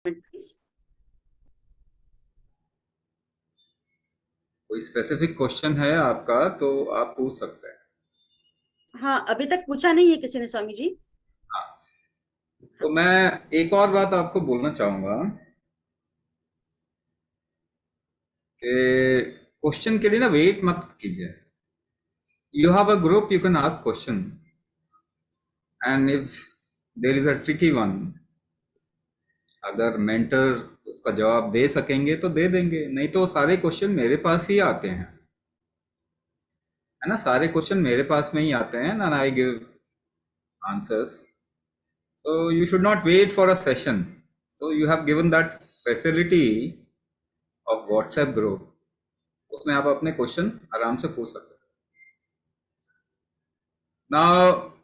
Please. कोई specific question है आपका तो आप पूछ सकते हैं। हाँ, अभी तक पूछा नहीं है किसी ने स्वामी जी। हाँ, तो मैं एक और बात आपको बोलना चाहूंगा कि क्वेश्चन के लिए ना वेट मत कीजिए। You have a group, you can ask question, and if there is a tricky one, अगर मेंटर उसका जवाब दे सकेंगे तो दे देंगे, नहीं तो सारे क्वेश्चन मेरे पास ही आते हैं, है ना। सारे क्वेश्चन मेरे पास में ही आते हैं and I give answers. So you should not wait for a session. So you have given that facility of WhatsApp group. उसमें आप अपने क्वेश्चन आराम से पूछ सकते हैं। Now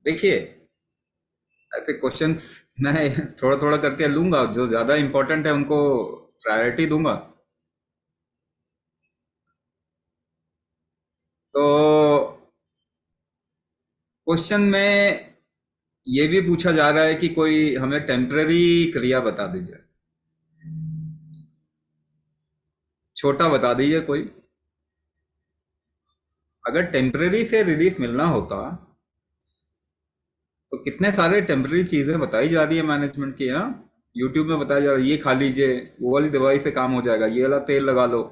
देखिए, ऐसे क्वेश्चंस मैं थोड़ा थोड़ा करके लूंगा, जो ज्यादा इंपॉर्टेंट है उनको प्रायोरिटी दूंगा। तो क्वेश्चन में ये भी पूछा जा रहा है कि कोई हमें टेम्पररी क्रिया बता दीजिए, छोटा बता दीजिए कोई। अगर टेम्पररी से रिलीफ मिलना होता तो कितने सारे टेम्पररी चीजें बताई जा रही है मैनेजमेंट की, हाँ। यूट्यूब में बताया जा रहा है ये खा लीजिए, वो वाली दवाई से काम हो जाएगा, ये वाला तेल लगा लो।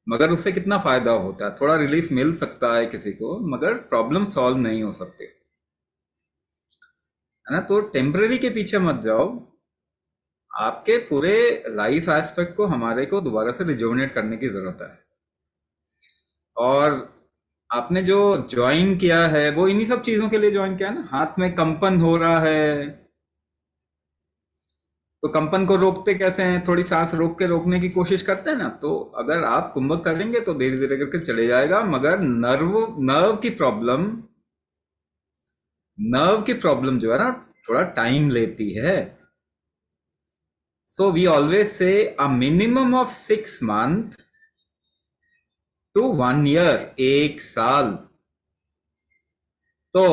मगर उससे कितना फायदा होता है? थोड़ा रिलीफ मिल सकता है किसी को, मगर प्रॉब्लम सॉल्व नहीं हो सकती, है ना। तो टेम्पररी के पीछे मत जाओ। आपके पूरे लाइफ एस्पेक्ट को हमारे को दोबारा से रिजुवनेट करने की जरूरत है। और आपने जो ज्वाइन किया है वो इन्हीं सब चीजों के लिए ज्वाइन किया है ना। हाथ में कंपन हो रहा है तो कंपन को रोकते कैसे हैं? थोड़ी सांस रोक के रोकने की कोशिश करते हैं ना। तो अगर आप कुंभक करेंगे तो धीरे धीरे करके चले जाएगा, मगर नर्व नर्व की प्रॉब्लम नर्व की प्रॉब्लम जो है ना, थोड़ा टाइम लेती है। सो we always say a minimum of 6 month to 1 year, 1 साल। तो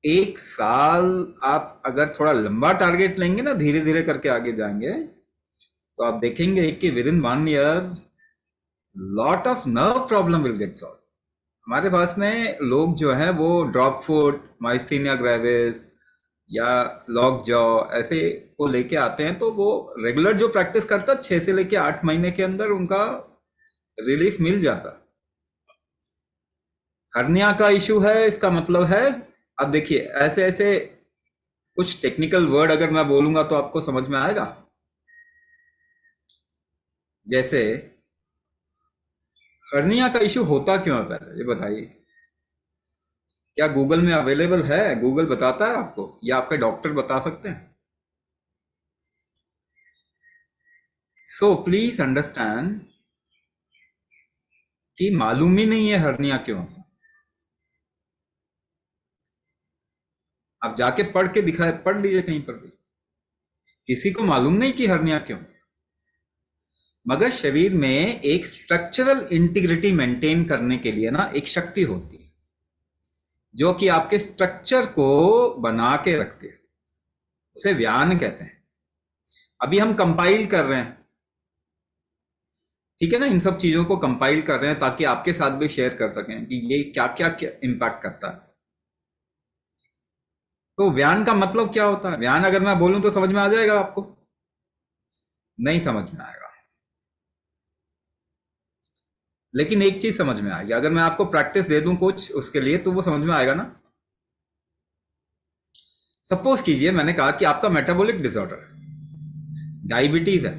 1 साल आप अगर थोड़ा लंबा टारगेट लेंगे ना, धीरे धीरे करके आगे जाएंगे, तो आप देखेंगे कि with in 1 year lot of nerve problem will get solve. हमारे पास में लोग जो हैं वो ड्रॉप फुट, माइस्थीनिया ग्रेविस या लॉक जॉ ऐसे को लेके आते हैं, तो वो रेगुलर जो प्रैक्टिस करता 6 से लेके 8 महीने के अंदर उनका रिलीफ मिल जाता। हर्निया का इशू है, इसका मतलब है, अब देखिए ऐसे ऐसे कुछ टेक्निकल वर्ड अगर मैं बोलूंगा तो आपको समझ में आएगा। जैसे हर्निया का इशू होता क्यों है, पहले ये बताइए। क्या गूगल में अवेलेबल है? गूगल बताता है आपको या आपके डॉक्टर बता सकते हैं? सो प्लीज अंडरस्टैंड कि मालूम ही नहीं है हर्निया क्यों होता। आप जाके पढ़ के दिखाए, पढ़ लीजिए कहीं पर भी। किसी को मालूम नहीं कि हर्निया क्यों। मगर शरीर में एक स्ट्रक्चरल इंटीग्रिटी मेंटेन करने के लिए ना एक शक्ति होती है जो कि आपके स्ट्रक्चर को बना के रखती है। उसे व्यान कहते हैं। अभी हम कंपाइल कर रहे हैं, ठीक है ना, इन सब चीजों को कंपाइल कर रहे हैं ताकि आपके साथ भी शेयर कर सकें कि ये क्या क्या क्या इम्पैक्ट करता है। तो व्यान का मतलब क्या होता है? व्यान अगर मैं बोलूं तो समझ में आ जाएगा आपको? नहीं समझ में आएगा। लेकिन एक चीज समझ में आएगी, अगर मैं आपको प्रैक्टिस दे दूं कुछ उसके लिए, तो वो समझ में आएगा ना। सपोज कीजिए मैंने कहा कि आपका मेटाबॉलिक डिसऑर्डर है, डायबिटीज है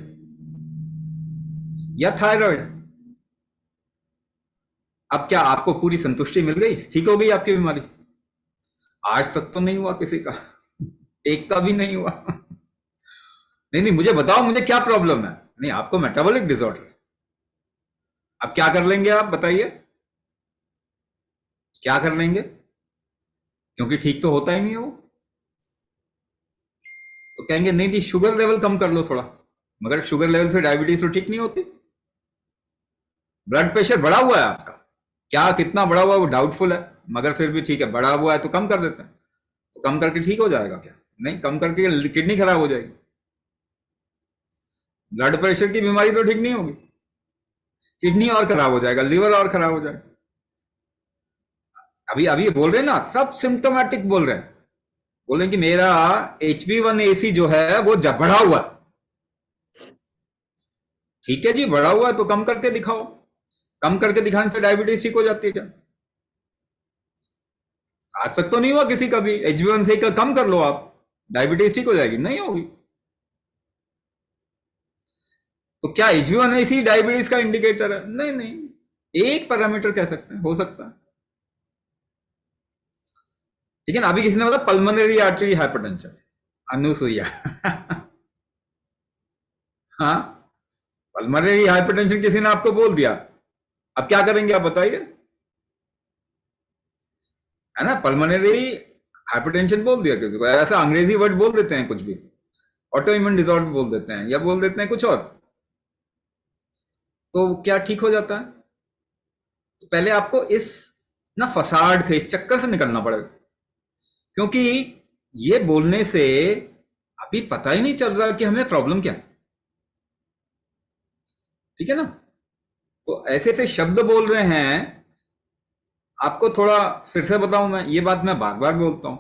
या थायराइड। अब क्या आपको पूरी संतुष्टि मिल गई, ठीक हो गई आपकी बीमारी? आज तक तो नहीं हुआ किसी का, एक का भी नहीं हुआ। नहीं नहीं, मुझे बताओ मुझे क्या प्रॉब्लम है। नहीं, आपको मेटाबॉलिक डिसऑर्डर है। अब क्या कर लेंगे आप बताइए? क्या कर लेंगे? क्योंकि ठीक तो होता ही नहीं है वो। तो कहेंगे नहीं जी शुगर लेवल कम कर लो थोड़ा। मगर शुगर लेवल से डायबिटीज तो ठीक नहीं होती। ब्लड प्रेशर बढ़ा हुआ है आपका, क्या कितना बड़ा हुआ है वो डाउटफुल है, मगर फिर भी ठीक है, बड़ा हुआ है तो कम कर देते हैं। तो कम करके ठीक हो जाएगा क्या? नहीं, कम करके किडनी खराब हो जाएगी। ब्लड प्रेशर की बीमारी तो ठीक नहीं होगी, किडनी और खराब हो जाएगा, लिवर और खराब हो जाएगा। अभी अभी बोल रहे हैं ना, सब सिम्टोमेटिक बोल रहे हैं, बोल रहे हैं कि मेरा HB1AC जो है वो जब बढ़ा हुआ है। ठीक है जी, बढ़ा हुआ है तो कम करके दिखाओ। कम करके दिखाने से डायबिटीज ठीक हो जाती है क्या? आज तक तो नहीं हुआ किसी का भी। HB1C का कम कर लो आप, डायबिटीज ठीक हो जाएगी? नहीं होगी। तो क्या HB1AC डायबिटीज का इंडिकेटर है? नहीं नहीं, एक पैरामीटर कह सकते हैं, हो सकता है। लेकिन अभी किसी ने बोला पल्मोनरी आर्टरी हाइपरटेंशन, अनुसुईया हाँ, पल्मोनरी हाइपरटेंशन किसी ने आपको बोल दिया, अब क्या करेंगे आप बताइए? है ना, पल्मोनरी हाइपरटेंशन बोल दिया किसी को, ऐसा अंग्रेजी वर्ड बोल देते हैं कुछ भी, ऑटो इम्यून डिसऑर्डर बोल देते हैं या बोल देते हैं कुछ और, तो क्या ठीक हो जाता है? तो पहले आपको इस ना फसाड से, इस चक्कर से निकलना पड़ेगा, क्योंकि ये बोलने से अभी पता ही नहीं चल रहा कि हमें प्रॉब्लम क्या है। ठीक है ना? तो ऐसे ऐसे शब्द बोल रहे हैं। आपको थोड़ा फिर से बताऊं, मैं ये बात मैं बार बार बोलता हूं,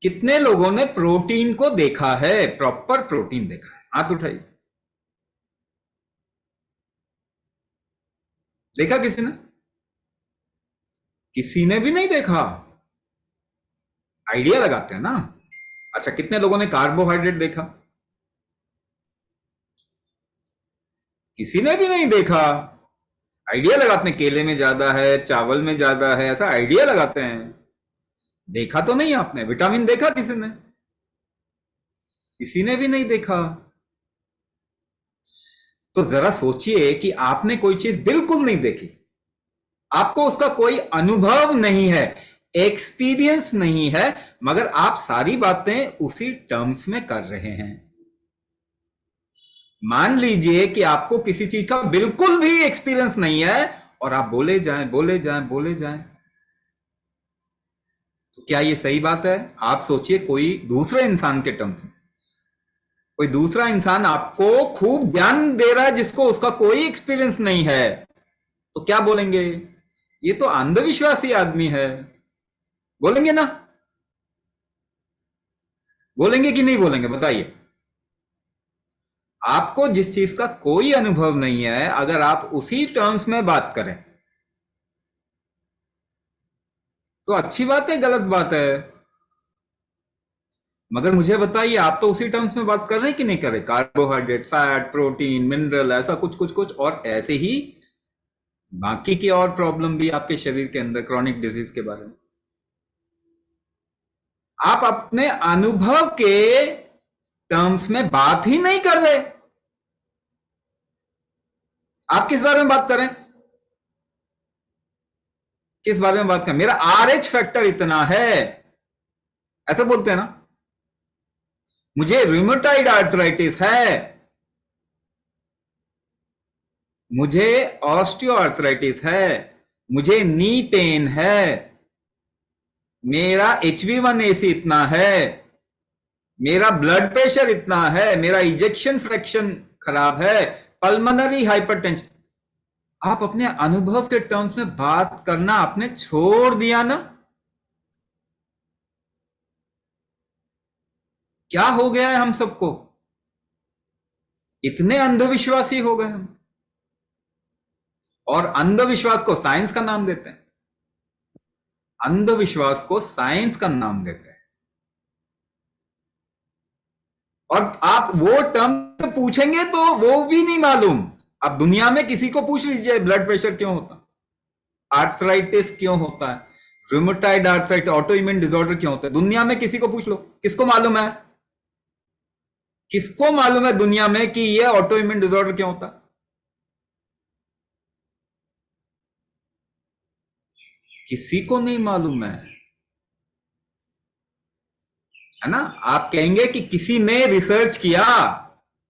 कितने लोगों ने प्रोटीन को देखा है, प्रॉपर प्रोटीन देखा है? हाथ उठाइए। देखा किसी ने? किसी ने भी नहीं देखा। आइडिया लगाते हैं ना। अच्छा, कितने लोगों ने कार्बोहाइड्रेट देखा? किसी ने भी नहीं देखा। आइडिया लगाते हैं, केले में ज्यादा है, चावल में ज्यादा है, ऐसा आइडिया लगाते हैं। देखा तो नहीं आपने। विटामिन देखा किसी ने? किसी ने भी नहीं देखा। तो जरा सोचिए कि आपने कोई चीज बिल्कुल नहीं देखी, आपको उसका कोई अनुभव नहीं है, एक्सपीरियंस नहीं है, मगर आप सारी बातें उसी टर्म्स में कर रहे हैं। मान लीजिए कि आपको किसी चीज का बिल्कुल भी एक्सपीरियंस नहीं है और आप बोले जाएं बोले जाएं बोले जाएं, तो क्या ये सही बात है? आप सोचिए, कोई दूसरे इंसान के टर्म्स में कोई दूसरा इंसान आपको खूब ज्ञान दे रहा है जिसको उसका कोई एक्सपीरियंस नहीं है, तो क्या बोलेंगे? ये तो अंधविश्वासी आदमी है, बोलेंगे ना? बोलेंगे कि नहीं बोलेंगे बताइए? आपको जिस चीज का कोई अनुभव नहीं है, अगर आप उसी टर्म्स में बात करें तो अच्छी बात है, गलत बात है? मगर मुझे बताइए, आप तो उसी टर्म्स में बात कर रहे हैं कि नहीं कर रहे? कार्बोहाइड्रेट, फैट, प्रोटीन, मिनरल, ऐसा कुछ कुछ कुछ, और ऐसे ही बाकी की और प्रॉब्लम भी आपके शरीर के अंदर, क्रॉनिक डिजीज के बारे में आप अपने अनुभव के टर्म्स में बात ही नहीं कर रहे। आप किस बारे में बात करें? किस बारे में बात करें? मेरा RH फैक्टर इतना है, ऐसा बोलते हैं ना। मुझे रूमेटॉइड आर्थराइटिस है, मुझे ऑस्टियो आर्थराइटिस है, मुझे नी पेन है, मेरा HB1AC इतना है, मेरा ब्लड प्रेशर इतना है, मेरा इजेक्शन फ्रैक्शन खराब है, पल्मोनरी हाइपरटेंशन। आप अपने अनुभव के टर्म्स में बात करना आपने छोड़ दिया ना। क्या हो गया है हम सबको? इतने अंधविश्वासी हो गए हम, और अंधविश्वास को साइंस का नाम देते हैं। अंधविश्वास को साइंस का नाम देते हैं। और आप वो टर्म पूछेंगे तो वो भी नहीं मालूम। अब दुनिया में किसी को पूछ लीजिए, ब्लड प्रेशर क्यों होता, आर्थराइटिस क्यों होता है, rheumatoid arthritis, auto immune disorder क्यों होता है, दुनिया में किसी को पूछ लो, किसको मालूम है? किसको मालूम है दुनिया में कि ये ऑटो इम्यून डिसऑर्डर क्यों होता है? किसी को नहीं मालूम है ना? आप कहेंगे कि किसी ने रिसर्च किया,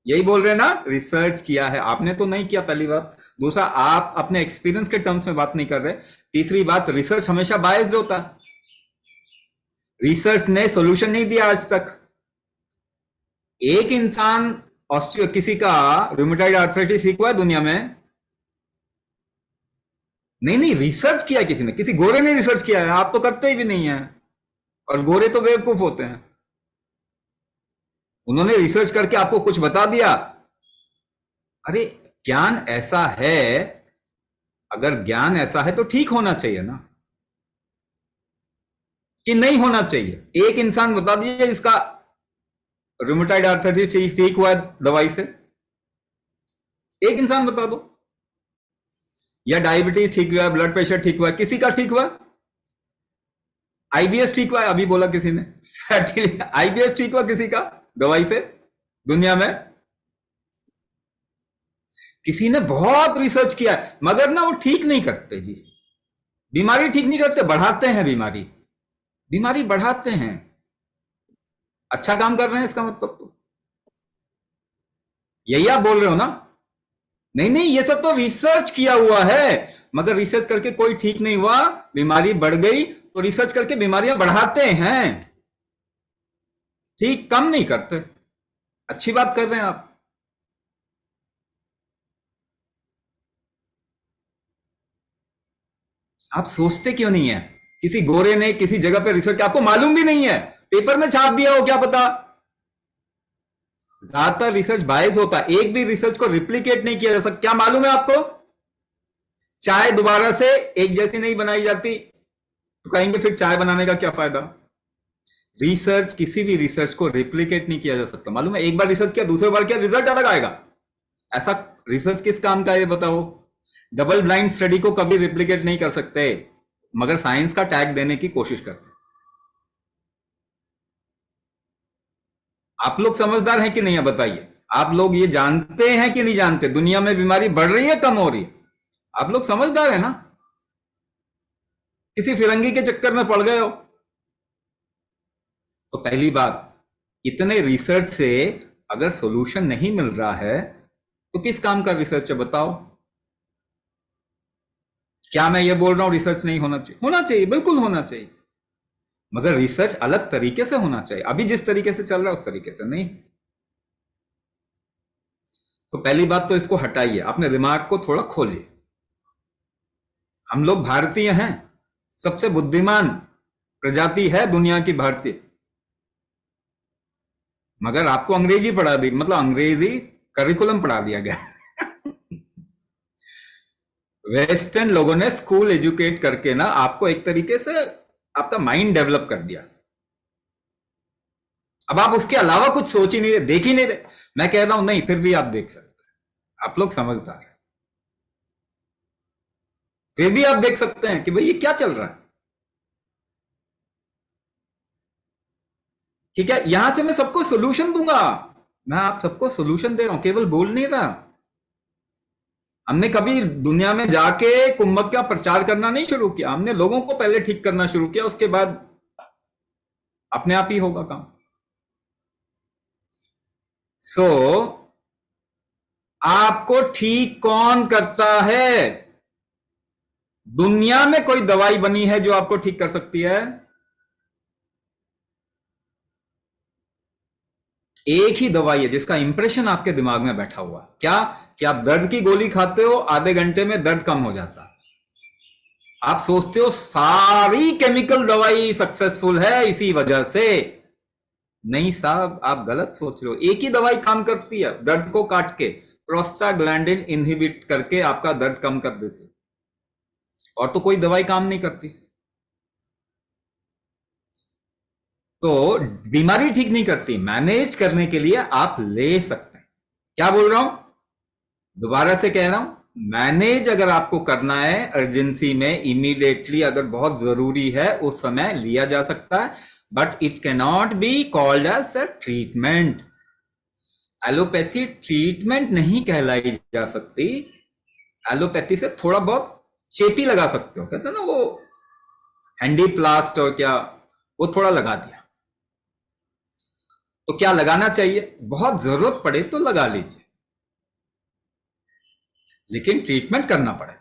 यही बोल रहे हैं ना, रिसर्च किया है। आपने तो नहीं किया, पहली बात। दूसरा, आप अपने एक्सपीरियंस के टर्म्स में बात नहीं कर रहे। तीसरी बात, रिसर्च हमेशा बायस्ड होता है। रिसर्च ने सॉल्यूशन नहीं दिया आज तक। एक इंसान ऑस्ट्रियो किसी का रूमेटॉइड आर्थराइटिस ठीक हुआ है दुनिया में? नहीं, रिसर्च किया किसी ने, किसी गोरे ने रिसर्च किया है। आप तो करते ही भी नहीं है, और गोरे तो बेवकूफ होते हैं। उन्होंने रिसर्च करके आपको कुछ बता दिया। अरे ज्ञान ऐसा है, अगर ज्ञान ऐसा है तो ठीक होना चाहिए ना, कि नहीं होना चाहिए। एक इंसान बता दीजिए इसका रूमेटॉइड आर्थराइटिस ठीक हुआ है दवाई से, एक इंसान बता दो। या डायबिटीज ठीक हुआ है, ब्लड प्रेशर ठीक हुआ है, किसी का ठीक हुआ? आईबीएस ठीक हुआ है, अभी बोला किसी ने। आईबीएस ठीक हुआ किसी का दवाई से दुनिया में? किसी ने बहुत रिसर्च किया है, मगर ना वो ठीक नहीं करते जी। बीमारी ठीक नहीं करते, बढ़ाते हैं बीमारी, बीमारी बढ़ाते हैं। अच्छा काम कर रहे हैं इसका मतलब तो यही आप बोल रहे हो ना? नहीं, ये सब तो रिसर्च किया हुआ है, मगर रिसर्च करके कोई ठीक नहीं हुआ, बीमारी बढ़ गई, तो रिसर्च करके बीमारियां बढ़ाते हैं, ठीक कम नहीं करते। अच्छी बात कर रहे हैं आप। आप सोचते क्यों नहीं है? किसी गोरे ने किसी जगह पे रिसर्च, आपको मालूम भी नहीं है, पेपर में छाप दिया हो, क्या पता। ज्यादातर रिसर्च बायस होता है, एक भी रिसर्च को रिप्लिकेट नहीं किया जा सकता। क्या मालूम है आपको? चाय दोबारा से एक जैसी नहीं बनाई जाती, तो कहेंगे फिर चाय बनाने का क्या फायदा? रिसर्च, किसी भी रिसर्च को रिप्लिकेट नहीं किया जा सकता। मालूम है, एक बार रिसर्च किया, दूसरे बार किया, रिजल्ट अलग आएगा। ऐसा रिसर्च किस काम का है ये बताओ? डबल ब्लाइंड स्टडी को कभी रिप्लिकेट नहीं कर सकते, मगर साइंस का टैग देने की कोशिश करते हैं। आप लोग समझदार हैं कि नहीं है बताइए? आप लोग ये जानते हैं कि नहीं जानते दुनिया में बीमारी बढ़ रही है, कम हो रही है? आप लोग समझदार है ना? किसी फिरंगी के चक्कर में पड़ गए हो? तो पहली बात, इतने रिसर्च से अगर सॉल्यूशन नहीं मिल रहा है तो किस काम का रिसर्च है बताओ? क्या मैं ये बोल रहा हूं रिसर्च नहीं होना चाहिए? होना चाहिए, बिल्कुल होना चाहिए, मगर रिसर्च अलग तरीके से होना चाहिए। अभी जिस तरीके से चल रहा है उस तरीके से नहीं। तो पहली बात तो इसको हटाइए, अपने दिमाग को थोड़ा खोलिए। हम लोग भारतीय हैं, सबसे बुद्धिमान प्रजाति है दुनिया की भारतीय, मगर आपको अंग्रेजी पढ़ा दी, मतलब अंग्रेजी करिकुलम पढ़ा दिया गया। वेस्टर्न लोगों ने स्कूल एजुकेट करके ना आपको एक तरीके से आपका माइंड डेवलप कर दिया। अब आप उसके अलावा कुछ सोच ही नहीं रहे, देख ही नहीं रहे। मैं कह रहा हूं नहीं, फिर भी आप देख सकते हैं, आप लोग समझदार हैं, फिर भी आप देख सकते हैं कि भाई ये क्या चल रहा है। ठीक है, यहां से मैं सबको सोल्यूशन दूंगा, मैं आप सबको सोल्यूशन दे रहा हूं, केवल बोल नहीं रहा। हमने कभी दुनिया में जाके कुंभक का प्रचार करना नहीं शुरू किया, हमने लोगों को पहले ठीक करना शुरू किया, उसके बाद अपने आप ही होगा काम। सो आपको ठीक कौन करता है? दुनिया में कोई दवाई बनी है जो आपको ठीक कर सकती है? एक ही दवाई है जिसका इंप्रेशन आपके दिमाग में बैठा हुआ। क्या? कि आप दर्द की गोली खाते हो, आधे घंटे में दर्द कम हो जाता। आप सोचते हो सारी केमिकल दवाई सक्सेसफुल है इसी वजह से। नहीं साहब, आप गलत सोच रहे हो। एक ही दवाई काम करती है, दर्द को काट के प्रोस्टाग्लैंडिन इनहिबिट करके आपका दर्द कम कर देती है, और तो कोई दवाई काम नहीं करती। तो बीमारी ठीक नहीं करती, मैनेज करने के लिए आप ले सकते हैं। क्या बोल रहा हूं? दोबारा से कह रहा हूं, मैनेज अगर आपको करना है अर्जेंसी में, इमीडिएटली अगर बहुत जरूरी है, उस समय लिया जा सकता है, but it can not be called as a treatment. Allopathy treatment नहीं कहलाई जा सकती। एलोपैथी से थोड़ा बहुत चेपी लगा सकते हो, कहते हैं ना वो हैंडी प्लास्ट और क्या, वो थोड़ा लगा दिया। तो क्या लगाना चाहिए? बहुत जरूरत पड़े तो लगा लीजिए, लेकिन ट्रीटमेंट करना पड़ेगा।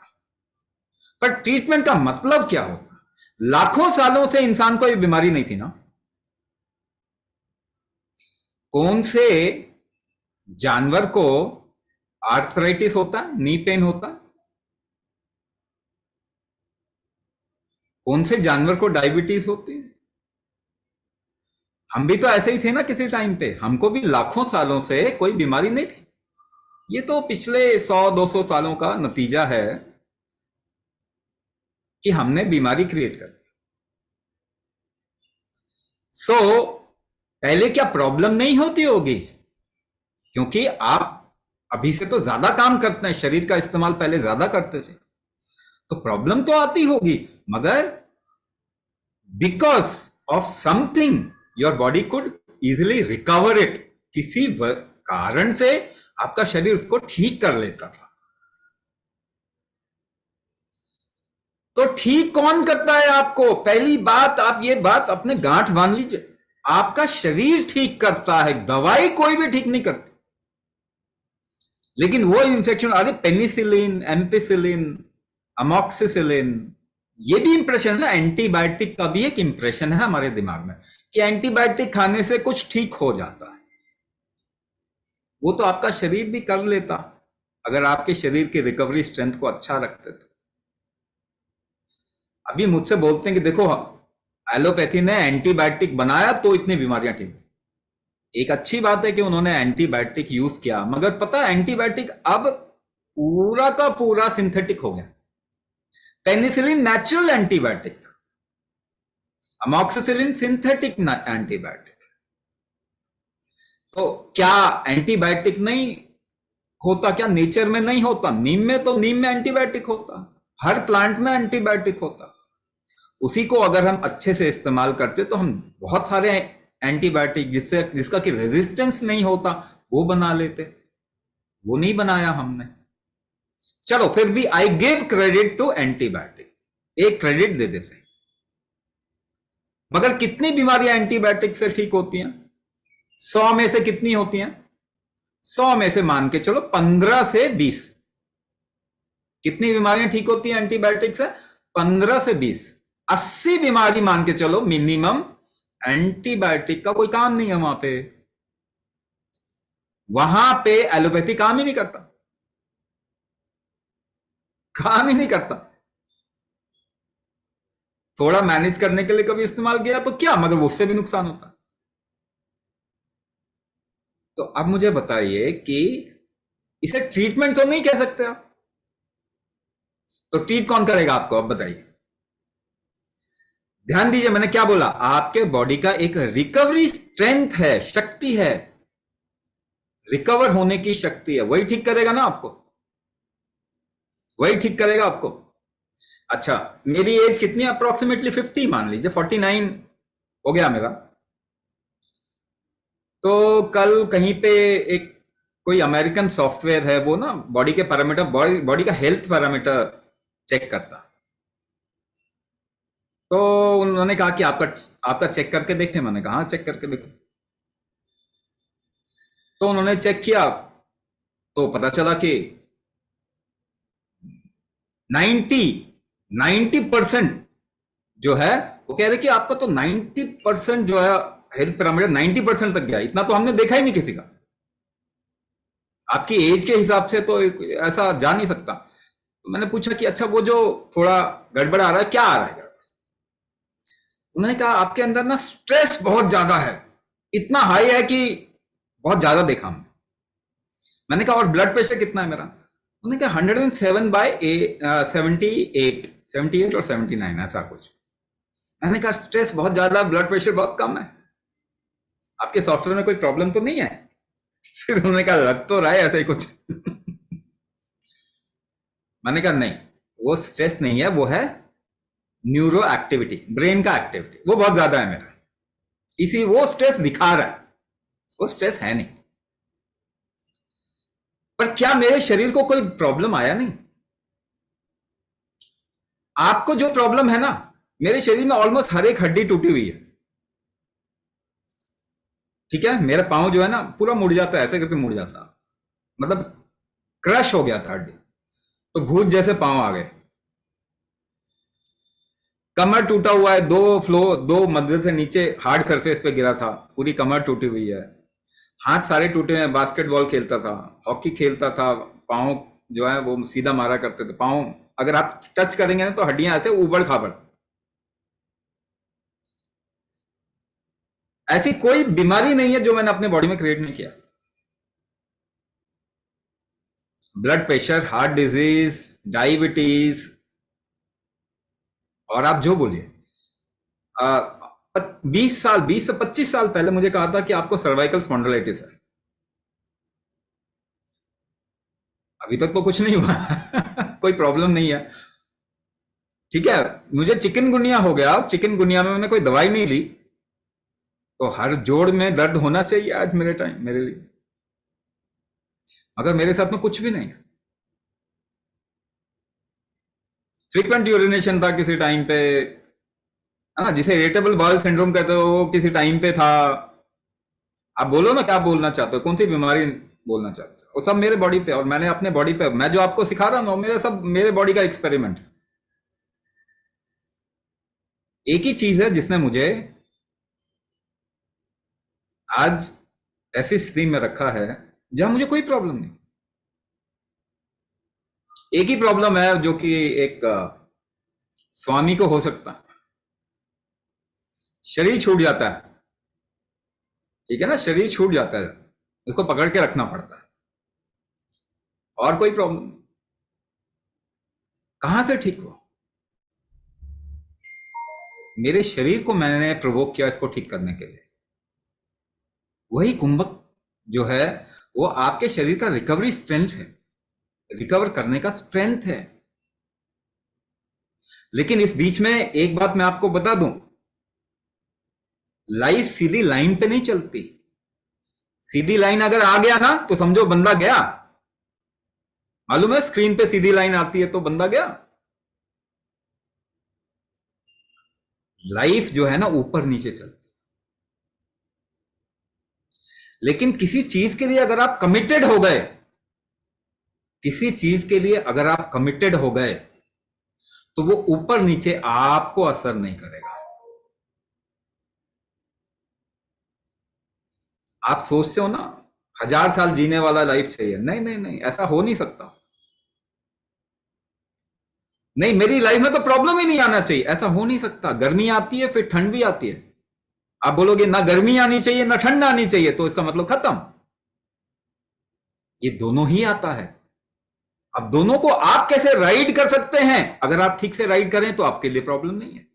पर ट्रीटमेंट का मतलब क्या होता? लाखों सालों से इंसान को ये बीमारी नहीं थी ना। कौन से जानवर को आर्थराइटिस होता, नी पेन होता? कौन से जानवर को डायबिटीज होती? हम भी तो ऐसे ही थे ना किसी टाइम पे, हमको भी लाखों सालों से कोई बीमारी नहीं थी। ये तो पिछले 100-200 सालों का नतीजा है कि हमने बीमारी क्रिएट कर दी। पहले क्या प्रॉब्लम नहीं होती होगी? क्योंकि आप अभी से तो ज्यादा काम करते हैं, शरीर का इस्तेमाल पहले ज्यादा करते थे, तो प्रॉब्लम तो आती होगी, मगर because of something your body could easily recover it. किसी कारण से आपका शरीर उसको ठीक कर लेता था। तो ठीक कौन करता है आपको? पहली बात, आप ये बात अपने गांठ बांध लीजिए, आपका शरीर ठीक करता है, दवाई कोई भी ठीक नहीं करती। लेकिन वो इंफेक्शन, अरे पेनिसिलिन, एम्पिसिलिन, अमॉक्सिसिलिन, ये भी इंप्रेशन है, एंटीबायोटिक का भी एक इंप्रेशन है हमारे दिमाग में कि एंटीबायोटिक खाने से कुछ ठीक हो जाता है। वो तो आपका शरीर भी कर लेता अगर आपके शरीर की रिकवरी स्ट्रेंथ को अच्छा रखते थे। अभी मुझसे बोलते हैं कि देखो एलोपैथी ने एंटीबायोटिक बनाया तो इतनी बीमारियां ठीक। एक अच्छी बात है कि उन्होंने एंटीबायोटिक यूज किया, मगर पता है एंटीबायोटिक अब पूरा का पूरा सिंथेटिक हो गया। Penicillin natural antibiotic, amoxicillin synthetic antibiotic. तो क्या एंटीबायोटिक नहीं होता? क्या नेचर में नहीं होता? नीम में, तो नीम में एंटीबायोटिक होता, हर प्लांट में एंटीबायोटिक होता। उसी को अगर हम अच्छे से इस्तेमाल करते तो हम बहुत सारे एंटीबायोटिक जिसका कि रेजिस्टेंस नहीं होता वो बना लेते। वो नहीं बनाया हमने। चलो फिर भी I give credit to antibiotic, एक क्रेडिट दे देते। मगर कितनी बीमारियां एंटीबायोटिक से ठीक होती हैं? 100 में से कितनी होती हैं? 100 में से मान के चलो 15 से 20। कितनी बीमारियां ठीक होती हैं एंटीबायोटिक से? 15 से 20। 80 बीमारी मान के चलो मिनिमम, एंटीबायोटिक का कोई काम नहीं है वहां पे। वहां पे एलोपैथी काम ही नहीं करता, काम ही नहीं करता। थोड़ा मैनेज करने के लिए कभी इस्तेमाल किया तो क्या, मगर उससे भी नुकसान होता। तो अब मुझे बताइए कि इसे ट्रीटमेंट तो नहीं कह सकते आप, तो ट्रीट कौन करेगा आपको? अब बताइए, ध्यान दीजिए मैंने क्या बोला। आपके बॉडी का एक रिकवरी स्ट्रेंथ है, शक्ति है, रिकवर होने की शक्ति है, वही ठीक करेगा ना आपको, वही ठीक करेगा आपको। अच्छा, मेरी एज कितनी है? अप्रोक्सीमेटली 50 मान लीजिए, 49 हो गया मेरा। तो कल कहीं पे एक कोई अमेरिकन सॉफ्टवेयर है, वो ना बॉडी के पैरामीटर, बॉडी का हेल्थ पैरामीटर चेक करता। तो उन्होंने कहा कि आपका आपका चेक करके देखें। मैंने कहा हाँ, चेक करके देखो। तो उन्होंने चेक किया तो पता चला कि 90% जो है, वो कह रहे कि आपका तो 90% जो है हेल्थ पैरामीटर 90% तक गया। इतना तो हमने देखा ही नहीं किसी का, आपकी एज के हिसाब से तो ऐसा जा नहीं सकता। तो मैंने पूछा कि अच्छा, वो जो थोड़ा गड़बड़ आ रहा है, क्या आ रहा है गड़बड़? उन्होंने कहा आपके अंदर ना स्ट्रेस बहुत ज्यादा है, इतना हाई है कि बहुत ज्यादा देखा हमने। मैंने कहा और ब्लड प्रेशर कितना है मेरा? उन्होंने कहा 107/78 और 79 ऐसा कुछ। मैंने कहा स्ट्रेस बहुत ज्यादा, ब्लड प्रेशर बहुत कम है, आपके सॉफ्टवेयर में कोई प्रॉब्लम तो नहीं है? फिर उन्होंने कहा लग तो रहा है ऐसा ही कुछ। मैंने कहा नहीं, वो स्ट्रेस नहीं है, वो है न्यूरो एक्टिविटी, ब्रेन का एक्टिविटी वो बहुत ज्यादा है मेरा, इसी वो स्ट्रेस दिखा रहा है, वो स्ट्रेस है नहीं। पर क्या मेरे शरीर को कोई प्रॉब्लम आया? नहीं। आपको जो प्रॉब्लम है ना, मेरे शरीर में ऑलमोस्ट हर एक हड्डी टूटी हुई है। ठीक है, मेरा पांव जो है ना पूरा मुड़ जाता है, ऐसे करके मुड़ जाता, मतलब क्रश हो गया था हड्डी। तो भूत जैसे पांव आ गए, कमर टूटा हुआ है, दो मंजिल से नीचे हार्ड सरफेस पे गिरा था, पूरी कमर टूटी हुई है, हाथ सारे टूटे हैं, बास्केटबॉल खेलता था, हॉकी खेलता था, पाँव जो है वो सीधा मारा करते थे, पाँव अगर आप टच करेंगे ना तो हड्डियां ऐसे उबड़ खाबड़। ऐसी कोई बीमारी नहीं है जो मैंने अपने बॉडी में क्रिएट नहीं किया। Blood pressure, heart disease, diabetes, और आप जो बोलिए। 20 से 25 साल पहले मुझे कहा था कि आपको सर्वाइकल स्पॉन्डिलाइटिस है। अभी तक तो कुछ नहीं हुआ कोई प्रॉब्लम नहीं है, ठीक है। मुझे चिकनगुनिया हो गया, चिकनगुनिया में मैंने कोई दवाई नहीं ली, तो हर जोड़ में दर्द होना चाहिए आज मेरे लिए, मगर मेरे साथ में कुछ भी नहीं है। फ्रीक्वेंट यूरिनेशन था किसी टाइम पे, है ना, जिसे इरिटेबल बाउल सिंड्रोम कहते हो, वो किसी टाइम पे था। आप बोलो ना क्या बोलना चाहते हो, कौन सी बीमारी बोलना चाहते हो, वो सब मेरे बॉडी पे, और मैंने अपने बॉडी पे, मैं जो आपको सिखा रहा हूं ना, मेरे सब मेरे बॉडी का एक्सपेरिमेंट। एक ही चीज है जिसने मुझे आज ऐसी स्थिति में रखा है जहां मुझे कोई प्रॉब्लम नहीं। एक ही प्रॉब्लम है जो कि एक स्वामी को हो सकता है, शरीर छूट जाता है, ठीक है ना, शरीर छूट जाता है, उसको पकड़ के रखना पड़ता है, और कोई प्रॉब्लम कहां से ठीक हो। मेरे शरीर को मैंने प्रोवोक किया इसको ठीक करने के लिए। वही कुंभक जो है वो आपके शरीर का रिकवरी स्ट्रेंथ है, रिकवर करने का स्ट्रेंथ है। लेकिन इस बीच में एक बात मैं आपको बता दूं, लाइफ सीधी लाइन पे नहीं चलती। सीधी लाइन अगर आ गया ना तो समझो बंदा गया। मालूम है, स्क्रीन पे सीधी लाइन आती है तो बंदा गया। लाइफ जो है ना ऊपर नीचे चलती। लेकिन किसी चीज के लिए अगर आप कमिटेड हो गए, किसी चीज के लिए अगर आप कमिटेड हो गए, तो वो ऊपर नीचे आपको असर नहीं करेगा। आप सोचते हो ना 1000 साल जीने वाला लाइफ चाहिए, नहीं नहीं नहीं, ऐसा हो नहीं सकता। नहीं, मेरी लाइफ में तो प्रॉब्लम ही नहीं आना चाहिए, ऐसा हो नहीं सकता। गर्मी आती है फिर ठंड भी आती है, आप बोलोगे ना गर्मी आनी चाहिए ना ठंड आनी चाहिए, तो इसका मतलब खत्म। ये दोनों ही आता है। अब दोनों को आप कैसे राइड कर सकते हैं, अगर आप ठीक से राइड करें तो आपके लिए प्रॉब्लम नहीं है,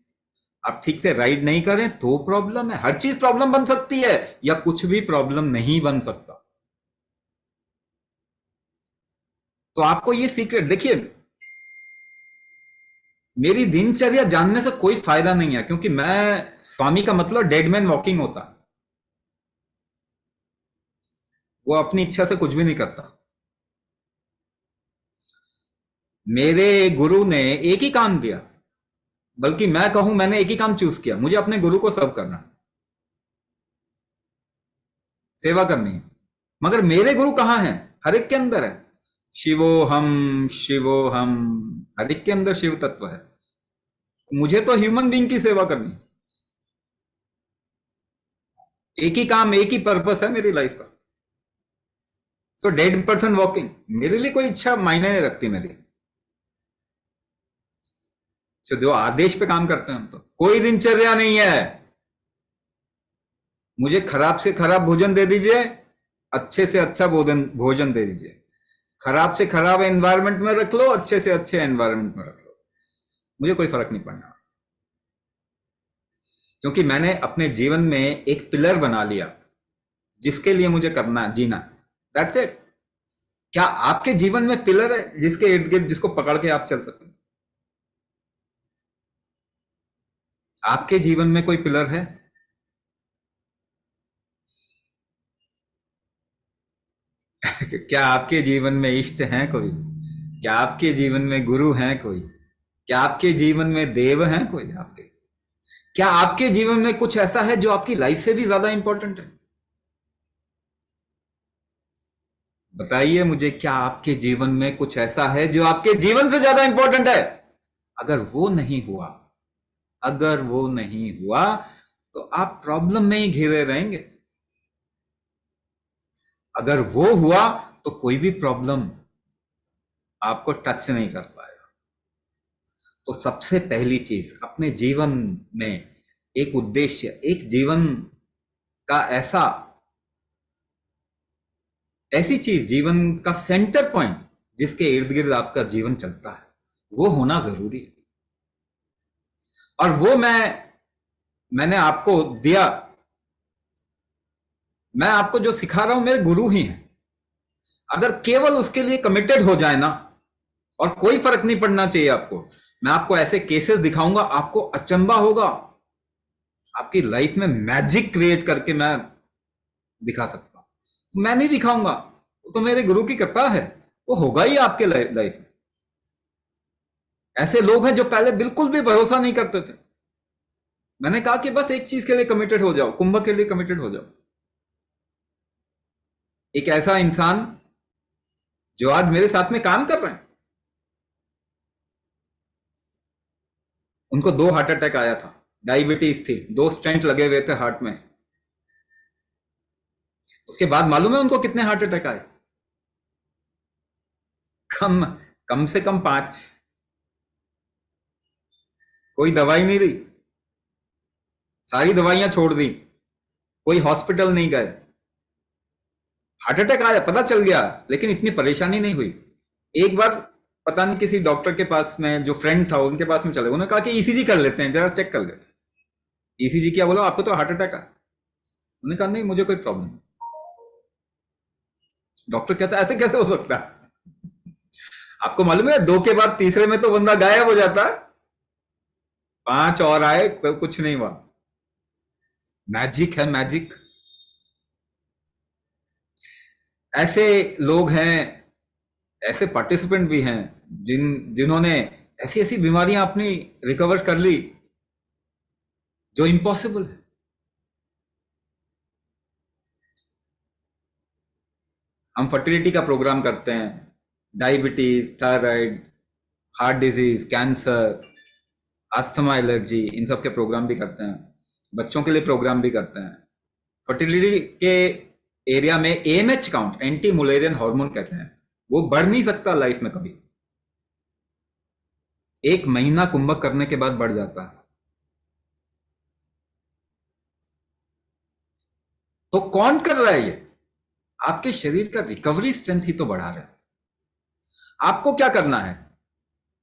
आप ठीक से राइड नहीं करें तो प्रॉब्लम है। हर चीज प्रॉब्लम बन सकती है या कुछ भी प्रॉब्लम नहीं बन सकता। तो आपको ये सीक्रेट देखिए, मेरी दिनचर्या जानने से कोई फायदा नहीं है, क्योंकि मैं स्वामी का मतलब डेड मैन वॉकिंग होता है। वो अपनी इच्छा से कुछ भी नहीं करता। मेरे गुरु ने एक ही काम दिया, बल्कि मैं कहूं मैंने एक ही काम चूज किया, मुझे अपने गुरु को सर्व करना, सेवा करनी है। मगर मेरे गुरु कहां हैं? हर एक के अंदर है। शिवो हम, हर एक के अंदर शिव तत्व है। मुझे तो ह्यूमन बीइंग की सेवा करनी, एक ही काम, एक ही पर्पस है मेरी लाइफ का। सो डेड पर्सन वॉकिंग मेरे लिए कोई इच्छा मायने नहीं रखती मेरी। जो आदेश पे काम करते हैं हम, तो कोई दिनचर्या नहीं है। मुझे खराब से खराब भोजन दे दीजिए, अच्छे से अच्छा भोजन भोजन दे दीजिए। खराब से खराब एनवायरनमेंट में रख लो, अच्छे से अच्छे एनवायरनमेंट में रख लो, मुझे कोई फर्क नहीं पड़ना। क्योंकि मैंने अपने जीवन में एक पिलर बना लिया जिसके लिए मुझे करना जीना, दैट्स इट। क्या आपके जीवन में पिलर है जिसके इर्द गिर्द जिसको पकड़ के आप चल सकते हैं? आपके जीवन में कोई पिलर है? क्या आपके जीवन में इष्ट हैं कोई? क्या आपके जीवन में गुरु हैं कोई? क्या आपके जीवन में देव हैं कोई आपके? क्या आपके जीवन में कुछ ऐसा है जो आपकी लाइफ से भी ज्यादा इंपॉर्टेंट है? बताइए मुझे, क्या आपके जीवन में कुछ ऐसा है जो आपके जीवन से ज्यादा इंपॉर्टेंट है? अगर वो नहीं हुआ, अगर वो नहीं हुआ, तो आप प्रॉब्लम में ही घिरे रहेंगे। अगर वो हुआ तो कोई भी प्रॉब्लम आपको टच नहीं कर पाएगा। तो सबसे पहली चीज, अपने जीवन में एक उद्देश्य, एक जीवन का ऐसी चीज, जीवन का सेंटर पॉइंट जिसके इर्द गिर्द आपका जीवन चलता है, वो होना जरूरी है। और वो मैंने आपको दिया। मैं आपको जो सिखा रहा हूं मेरे गुरु ही हैं। अगर केवल उसके लिए कमिटेड हो जाए ना, और कोई फर्क नहीं पड़ना चाहिए आपको, मैं आपको ऐसे केसेस दिखाऊंगा, आपको अचंभा होगा। आपकी लाइफ में मैजिक क्रिएट करके मैं दिखा सकता हूं। मैं नहीं दिखाऊंगा, वो तो मेरे गुरु की कृपा है, वो होगा ही आपके लाइफ में। ऐसे लोग हैं जो पहले बिल्कुल भी भरोसा नहीं करते थे। मैंने कहा कि बस एक चीज के लिए कमिटेड हो जाओ, कुंभ के लिए कमिटेड हो जाओ। एक ऐसा इंसान जो आज मेरे साथ में काम कर रहे हैं, उनको 2 हार्ट अटैक आया था, डायबिटीज थी, 2 स्टेंट लगे हुए थे हार्ट में। उसके बाद मालूम है उनको कितने हार्ट अटैक आए? कम कम से कम 5। कोई दवाई नहीं ली, सारी दवाइयां छोड़ दी, कोई हॉस्पिटल नहीं गए। हार्ट अटैक आया, पता चल गया, लेकिन इतनी परेशानी नहीं हुई। एक बार पता नहीं किसी डॉक्टर के पास में, जो फ्रेंड था उनके पास में चले, उन्होंने कहा कि ईसीजी कर लेते हैं, जरा चेक कर लेते हैं। ईसीजी किया, बोला आपको तो हार्ट अटैक है। उन्होंने कहा नहीं, मुझे कोई प्रॉब्लम नहीं। डॉक्टर कहता है ऐसे कैसे हो सकता है? आपको मालूम है 2 के बाद तीसरे में तो बंदा गायब हो जाता है। 5 और आए, कुछ नहीं हुआ। मैजिक है, मैजिक। ऐसे लोग हैं, ऐसे पार्टिसिपेंट भी हैं जिन्होंने ऐसी ऐसी बीमारियां अपनी रिकवर कर ली जो इम्पॉसिबल है। हम फर्टिलिटी का प्रोग्राम करते हैं, diabetes, thyroid, heart disease, cancer, asthma, allergy, इन सब के प्रोग्राम भी करते हैं। बच्चों के लिए प्रोग्राम भी करते हैं। फर्टिलिटी के एरिया में AMH count, anti Mullerian hormone कहते हैं, वो बढ़ नहीं सकता लाइफ में कभी। 1 महीना कुंभक करने के बाद बढ़ जाता है। तो कौन कर रहा है ये? आपके शरीर का रिकवरी स्ट्रेंथ ही तो बढ़ा रहा है। आपको क्या करना है?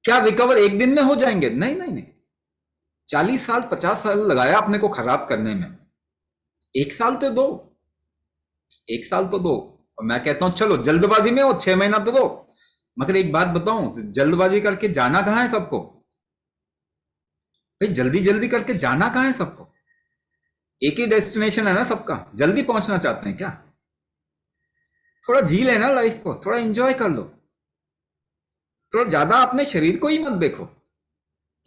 क्या रिकवर एक दिन में हो जाएंगे? नहीं नहीं नहीं। 40 साल 50 साल लगाया अपने को खराब करने में, 1 साल तो दो, 1 साल तो दो। और मैं कहता हूं चलो जल्दबाजी में हो 6 महीना तो दो, मगर एक बात बताऊं, जल्दबाजी करके जाना कहां है सबको? भाई जल्दी जल्दी करके जाना कहां है सबको? एक ही डेस्टिनेशन है ना सबका, जल्दी पहुंचना चाहते हैं क्या? थोड़ा जी लेना लाइफ को, थोड़ा एंजॉय कर लो। थोड़ा ज्यादा अपने शरीर को ही मत देखो,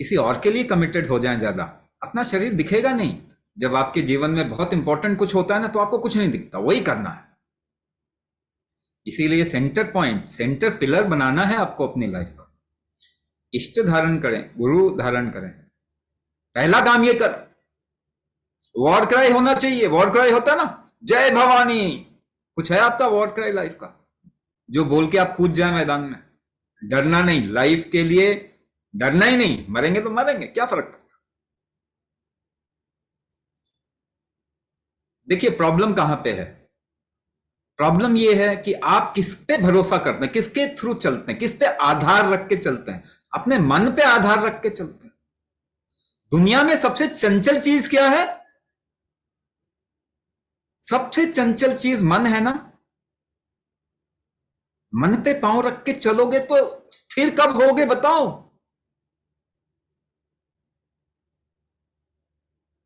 किसी और के लिए कमिटेड हो जाए ज्यादा। अपना शरीर दिखेगा नहीं। जब आपके जीवन में बहुत इंपॉर्टेंट कुछ होता है ना, तो आपको कुछ नहीं दिखता, वही करना है। इसीलिए सेंटर पॉइंट, सेंटर पिलर बनाना है आपको अपनी लाइफ का। इष्ट धारण करें, गुरु धारण करें। पहला काम ये कर, वॉर क्राई होना चाहिए। वॉर क्राई होता है ना, जय भवानी, कुछ है आपका वॉर क्राई लाइफ का, जो बोल के आप कूद जाए मैदान में? डरना नहीं, लाइफ के लिए डरना ही नहीं। मरेंगे तो मरेंगे, क्या फर्क पड़ता? देखिए प्रॉब्लम कहां पे है। प्रॉब्लम यह है कि आप किस पे भरोसा करते हैं, किसके थ्रू चलते हैं, किस पे आधार रख के चलते हैं? अपने मन पे आधार रख के चलते हैं। दुनिया में सबसे चंचल चीज क्या है? सबसे चंचल चीज मन है ना। मन पे पांव रख के चलोगे तो स्थिर कब होगे बताओ?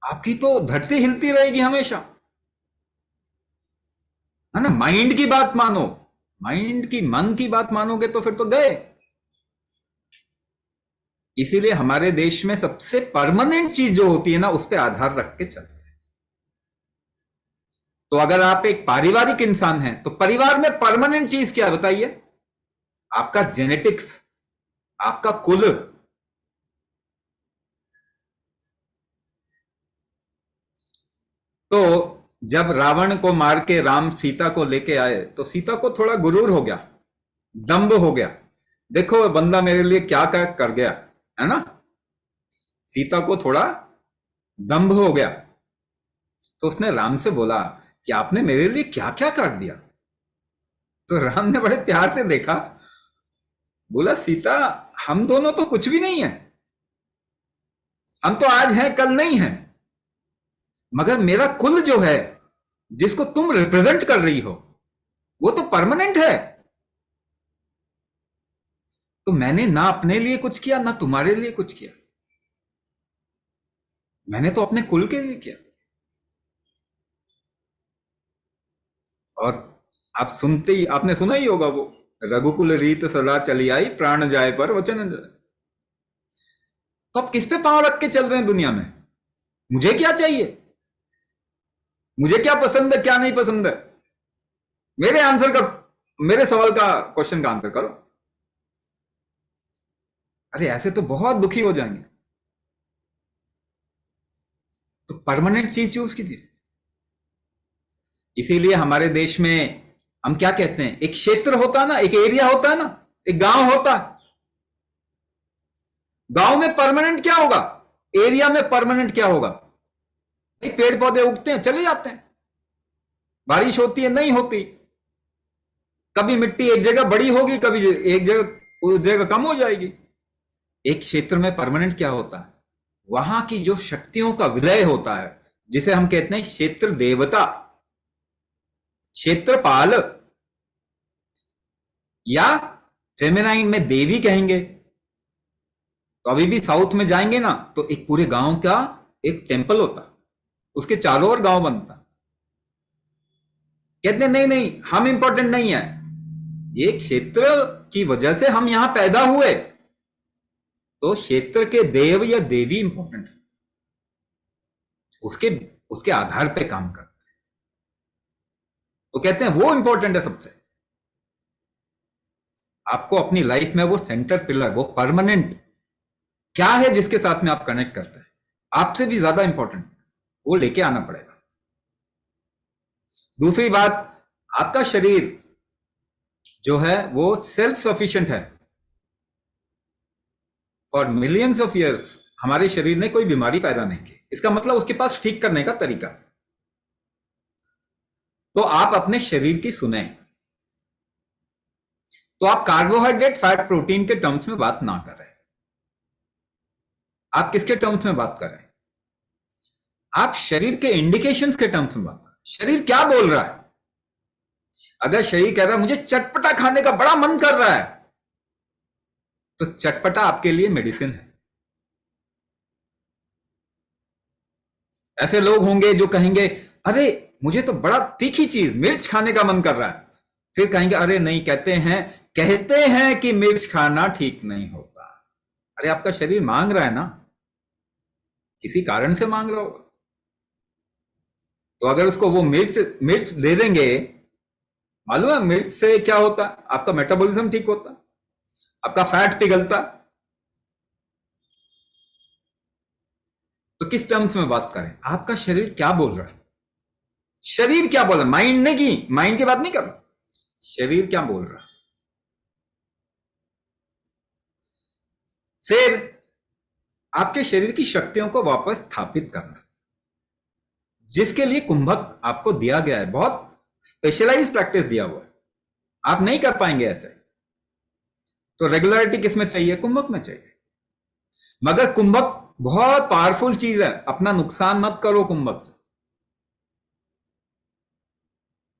आपकी तो धरती हिलती रहेगी हमेशा, है ना। माइंड की बात मानो, माइंड की, मन की बात मानोगे तो फिर तो गए। इसीलिए हमारे देश में सबसे परमानेंट चीज जो होती है ना, उस पर आधार रख के चलते हैं। तो अगर आप एक पारिवारिक इंसान हैं तो परिवार में परमानेंट चीज क्या है बताइए? आपका जेनेटिक्स, आपका कुल। तो जब रावण को मार के राम सीता को लेके आए तो सीता को थोड़ा गुरूर हो गया, दंभ हो गया। देखो बंदा मेरे लिए क्या क्या कर गया, है ना? सीता को थोड़ा दंभ हो गया। तो उसने राम से बोला कि आपने मेरे लिए क्या क्या कर दिया। तो राम ने बड़े प्यार से देखा, बोला सीता हम दोनों तो कुछ भी नहीं है, हम तो आज हैं कल नहीं हैं, मगर मेरा कुल जो है जिसको तुम रिप्रेजेंट कर रही हो वो तो परमानेंट है। तो मैंने ना अपने लिए कुछ किया ना तुम्हारे लिए कुछ किया, मैंने तो अपने कुल के लिए किया। और आप सुनते ही आपने सुना ही होगा वो, रघुकुल रीत सदा चली आई, प्राण जाए पर वचन जाए। तो आप किस पे पांव रख के चल रहे हैं दुनिया में? मुझे क्या चाहिए, मुझे क्या पसंद है क्या नहीं पसंद है, मेरे आंसर का, मेरे सवाल का, क्वेश्चन का आंसर करो। अरे ऐसे तो बहुत दुखी हो जाएंगे। तो परमानेंट चीज चूज कीजिए। इसीलिए हमारे देश में हम क्या कहते हैं, एक क्षेत्र होता है ना, एक एरिया होता है ना, एक गांव होता है। गांव में परमानेंट क्या होगा, एरिया में परमानेंट क्या होगा? पेड़ पौधे उगते हैं चले जाते हैं, बारिश होती है नहीं होती, कभी मिट्टी एक जगह बड़ी होगी, कभी एक जगह उस जगह कम हो जाएगी। एक क्षेत्र में परमानेंट क्या होता है, वहां की जो शक्तियों का विलय होता है, जिसे हम कहते हैं क्षेत्र देवता, क्षेत्रपाल, या फेमिनाइन में देवी कहेंगे। तो अभी भी साउथ में जाएंगे ना तो एक पूरे गांव का एक टेंपल होता, उसके चारों ओर गांव बनता। कहते हैं नहीं नहीं हम इंपॉर्टेंट नहीं है, ये क्षेत्र की वजह से हम यहां पैदा हुए, तो क्षेत्र के देव या देवी इंपॉर्टेंट है, उसके उसके आधार पे काम करते हैं। तो कहते हैं वो इंपॉर्टेंट है सबसे। आपको अपनी लाइफ में वो सेंटर पिलर, वो परमानेंट क्या है जिसके साथ में आप कनेक्ट करते हैं, आपसे भी ज्यादा इंपॉर्टेंट, वो लेके आना पड़ेगा। दूसरी बात, आपका शरीर जो है वो सेल्फ सफिशिएंट है। फॉर मिलियंस ऑफ ईयर्स हमारे शरीर ने कोई बीमारी पैदा नहीं की, इसका मतलब उसके पास ठीक करने का तरीका। तो आप अपने शरीर की सुने। तो आप कार्बोहाइड्रेट फैट प्रोटीन के टर्म्स में बात ना करें। आप किसके टर्म्स में बात करें? आप शरीर के इंडिकेशंस के टर्म्स में बात करें। शरीर क्या बोल रहा है? अगर शरीर कह रहा है मुझे चटपटा खाने का बड़ा मन कर रहा है, तो चटपटा आपके लिए मेडिसिन है। ऐसे लोग होंगे जो कहेंगे अरे मुझे तो बड़ा तीखी चीज मिर्च खाने का मन कर रहा है, फिर कहेंगे अरे नहीं, कहते हैं कि मिर्च खाना ठीक नहीं होता। अरे आपका शरीर मांग रहा है ना, किसी कारण से मांग रहा होगा। तो अगर उसको वो मिर्च दे देंगे, मालूम है मिर्च से क्या होता है? आपका मेटाबॉलिज्म ठीक होता, आपका फैट पिघलता। तो किस टर्म्स में बात करें? आपका शरीर क्या बोल रहा है? शरीर क्या बोल रहा है, माइंड ने की, माइंड की बात नहीं कर रहा, शरीर क्या बोल रहा है। फिर आपके शरीर की शक्तियों को वापस स्थापित करना, जिसके लिए कुंभक आपको दिया गया है, बहुत स्पेशलाइज प्रैक्टिस दिया हुआ है, आप नहीं कर पाएंगे ऐसे। तो रेगुलरिटी किसमें चाहिए? कुंभक में चाहिए। मगर कुंभक बहुत पावरफुल चीज है, अपना नुकसान मत करो कुंभक से।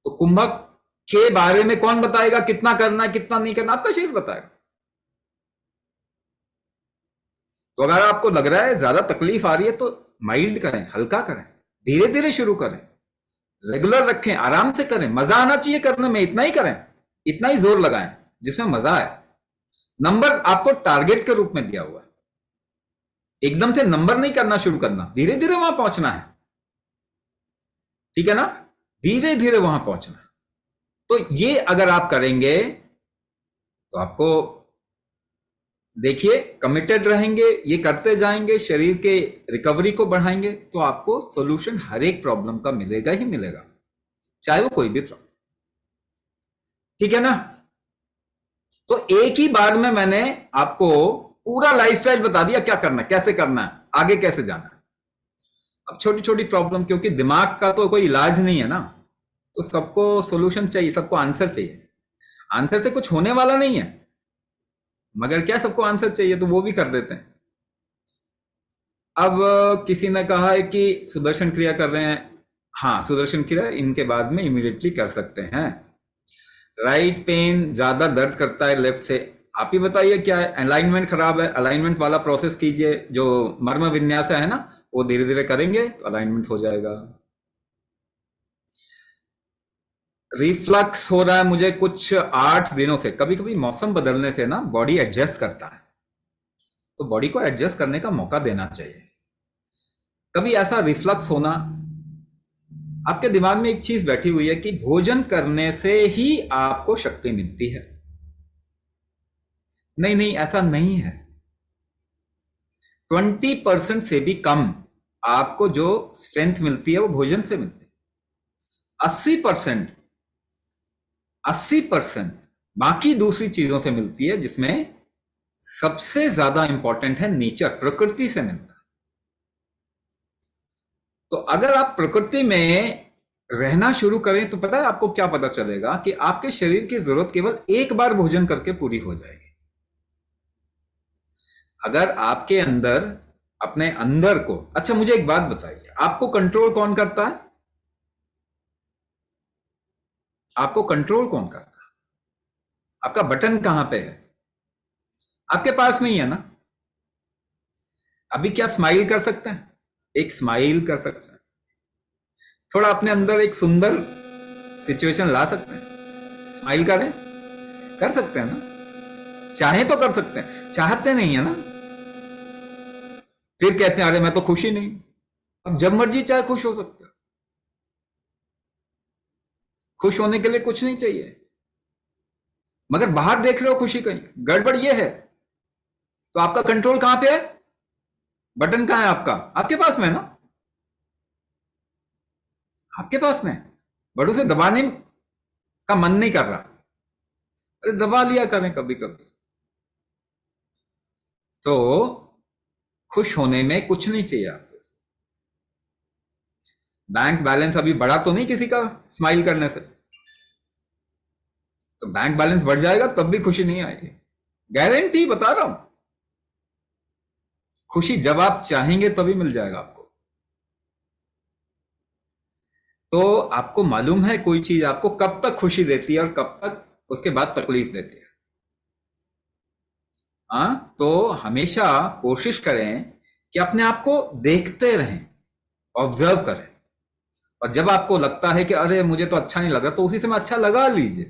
तो कुंभक के बारे में कौन बताएगा कितना करना है कितना नहीं करना? आपका शरीर बताएगा। तो अगर आपको लग रहा है ज्यादा तकलीफ आ रही है तो माइल्ड करें, हल्का करें, धीरे धीरे शुरू करें, रेगुलर रखें, आराम से करें, मजा आना चाहिए करने में, इतना ही करें, इतना ही जोर लगाएं जिसमें मजा आए। नंबर आपको टारगेट के रूप में दिया हुआ है, एकदम से नंबर नहीं करना शुरू करना, धीरे धीरे वहां पहुंचना है, ठीक है ना? धीरे धीरे वहां पहुंचना। तो ये अगर आप करेंगे तो आपको, देखिए, कमिटेड रहेंगे, ये करते जाएंगे, शरीर के रिकवरी को बढ़ाएंगे, तो आपको सॉल्यूशन हर एक प्रॉब्लम का मिलेगा ही मिलेगा, चाहे वो कोई भी प्रॉब्लम। ठीक है ना? तो एक ही बार में मैंने आपको पूरा लाइफस्टाइल बता दिया, क्या करना है, कैसे करना है, आगे कैसे जाना है। अब छोटी छोटी प्रॉब्लम, क्योंकि दिमाग का तो कोई इलाज नहीं है ना, तो सबको सॉल्यूशन चाहिए, सबको आंसर चाहिए। आंसर से कुछ होने वाला नहीं है, मगर क्या सबको आंसर चाहिए, तो वो भी कर देते हैं। अब किसी ने कहा है कि सुदर्शन क्रिया कर रहे हैं। हाँ, सुदर्शन क्रिया इनके बाद में इमीडिएटली कर सकते हैं। राइट पेन, ज्यादा दर्द करता है लेफ्ट से, आप ही बताइए क्या है? अलाइनमेंट खराब है, अलाइनमेंट वाला प्रोसेस कीजिए, जो मर्म विन्यास है ना, वो धीरे धीरे करेंगे तो अलाइनमेंट हो जाएगा। रिफ्लक्स हो रहा है मुझे कुछ 8 दिनों से। कभी कभी मौसम बदलने से ना बॉडी एडजस्ट करता है, तो बॉडी को एडजस्ट करने का मौका देना चाहिए। कभी ऐसा रिफ्लक्स होना, आपके दिमाग में एक चीज बैठी हुई है कि भोजन करने से ही आपको शक्ति मिलती है। नहीं नहीं, ऐसा नहीं है। 20% से भी कम आपको जो स्ट्रेंथ मिलती है वो भोजन से मिलती है। 80%, 80% बाकी दूसरी चीजों से मिलती है, जिसमें सबसे ज्यादा इंपॉर्टेंट है नेचर, प्रकृति से मिलता है। तो अगर आप प्रकृति में रहना शुरू करें तो पता है आपको क्या पता चलेगा कि आपके शरीर की जरूरत केवल एक बार भोजन करके पूरी हो जाएगी। अगर आपके अंदर, अपने अंदर को, अच्छा मुझे एक बात बताइए, आपको कंट्रोल कौन करता है? आपको कंट्रोल कौन करता है? आपका बटन कहां पे है? आपके पास में ही है ना। अभी क्या स्माइल कर सकते हैं? एक स्माइल कर सकते हैं, थोड़ा अपने अंदर एक सुंदर सिचुएशन ला सकते हैं, स्माइल करें, कर सकते हैं ना। चाहे तो कर सकते हैं, चाहते नहीं है ना, फिर कहते हैं अरे मैं तो खुश ही नहीं। अब जब मर्जी चाहे खुश हो सकते हैं। खुश होने के लिए कुछ नहीं चाहिए, मगर बाहर देख रहे हो खुशी कहीं गड़बड़ ये है, तो आपका कंट्रोल कहां पे है? बटन कहां है आपका? आपके पास में है ना, आपके पास में है। बड़ों से दबाने का मन नहीं कर रहा, अरे दबा लिया करें कभी कभी। तो खुश होने में कुछ नहीं चाहिए आपको। बैंक बैलेंस अभी बढ़ा तो नहीं किसी का स्माइल करने से, तो बैंक बैलेंस बढ़ जाएगा तब भी खुशी नहीं आएगी, गारंटी बता रहा हूं। खुशी जब आप चाहेंगे तभी मिल जाएगा आपको। तो आपको मालूम है कोई चीज आपको कब तक खुशी देती है और कब तक उसके बाद तकलीफ देती है? हाँ, तो हमेशा कोशिश करें कि अपने आप को देखते रहें, ऑब्जर्व करें, और जब आपको लगता है कि अरे मुझे तो अच्छा नहीं लगा, तो उसी समय अच्छा लगा लीजिए।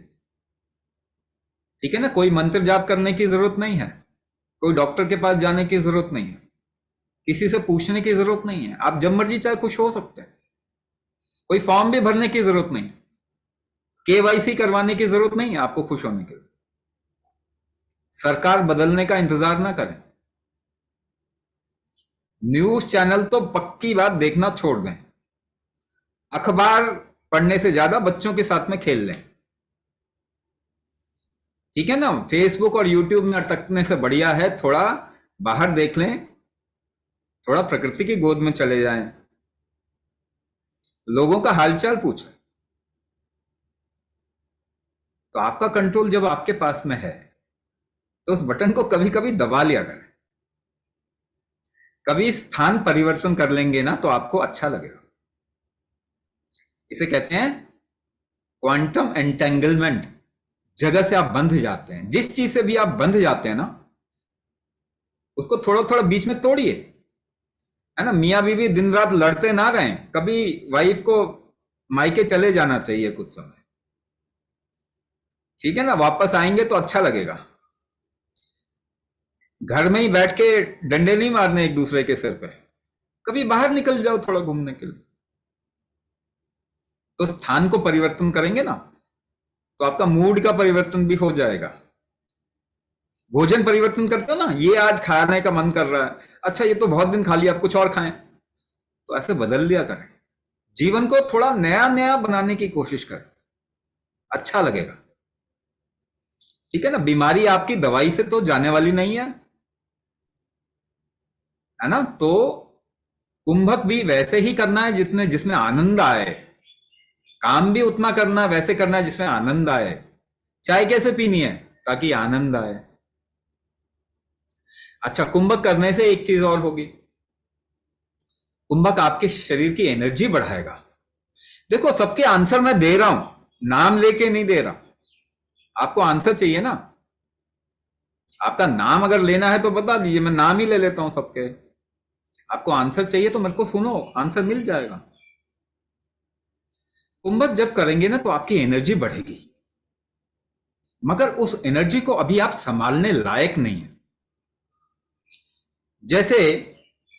ठीक है ना? कोई मंत्र जाप करने की जरूरत नहीं है, कोई डॉक्टर के पास जाने की जरूरत नहीं है, किसी से पूछने की जरूरत नहीं है, आप जब मर्जी चाहे खुश हो सकते हैं। कोई फॉर्म भी भरने की जरूरत नहीं, केवाईसी करवाने की जरूरत नहीं है आपको खुश होने के लिए। सरकार बदलने का इंतजार ना करें। न्यूज चैनल तो पक्की बात देखना छोड़ दें, अखबार पढ़ने से ज्यादा बच्चों के साथ में खेल लें। ठीक है ना? फेसबुक और यूट्यूब में अटकने से बढ़िया है थोड़ा बाहर देख लें, थोड़ा प्रकृति की गोद में चले जाएं, लोगों का हालचाल पूछें। तो आपका कंट्रोल जब आपके पास में है, तो उस बटन को कभी कभी दबा लिया करें। कभी स्थान परिवर्तन कर लेंगे ना तो आपको अच्छा लगेगा। इसे कहते हैं क्वांटम एंटेंगलमेंट। जगह से आप बंध जाते हैं, जिस चीज से भी आप बंध जाते हैं ना, उसको थोड़ा थोड़ा बीच में तोड़िए। है ना? मियाँ बीवी दिन रात लड़ते ना रहें, कभी वाइफ को मायके चले जाना चाहिए कुछ समय। ठीक है ना? वापस आएंगे तो अच्छा लगेगा। घर में ही बैठ के डंडे नहीं मारने एक दूसरे के सिर पे, कभी बाहर निकल जाओ थोड़ा घूमने के लिए। तो स्थान को परिवर्तन करेंगे ना, तो आपका मूड का परिवर्तन भी हो जाएगा। भोजन परिवर्तन करते हो ना, ये आज खाने का मन कर रहा है, अच्छा ये तो बहुत दिन खा लिया, अब कुछ और खाएं, तो ऐसे बदल लिया करें। जीवन को थोड़ा नया नया बनाने की कोशिश करें, अच्छा लगेगा। ठीक है ना, बीमारी आपकी दवाई से तो जाने वाली नहीं है ना। तो कुंभक भी वैसे ही करना है जितने जिसमें आनंद आए, काम भी उतना करना है, वैसे करना है जिसमें आनंद आए। चाय कैसे पीनी है, ताकि आनंद आए। अच्छा, कुंभक करने से एक चीज और होगी, कुंभक आपके शरीर की एनर्जी बढ़ाएगा। देखो, सबके आंसर मैं दे रहा हूं, नाम लेके नहीं दे रहा, आपको आंसर चाहिए ना। आपका नाम अगर लेना है तो बता दीजिए, मैं नाम ही ले लेता हूं सबके। आपको आंसर चाहिए तो मेरे को सुनो, आंसर मिल जाएगा। कुंभक जब करेंगे ना तो आपकी एनर्जी बढ़ेगी, मगर उस एनर्जी को अभी आप संभालने लायक नहीं है। जैसे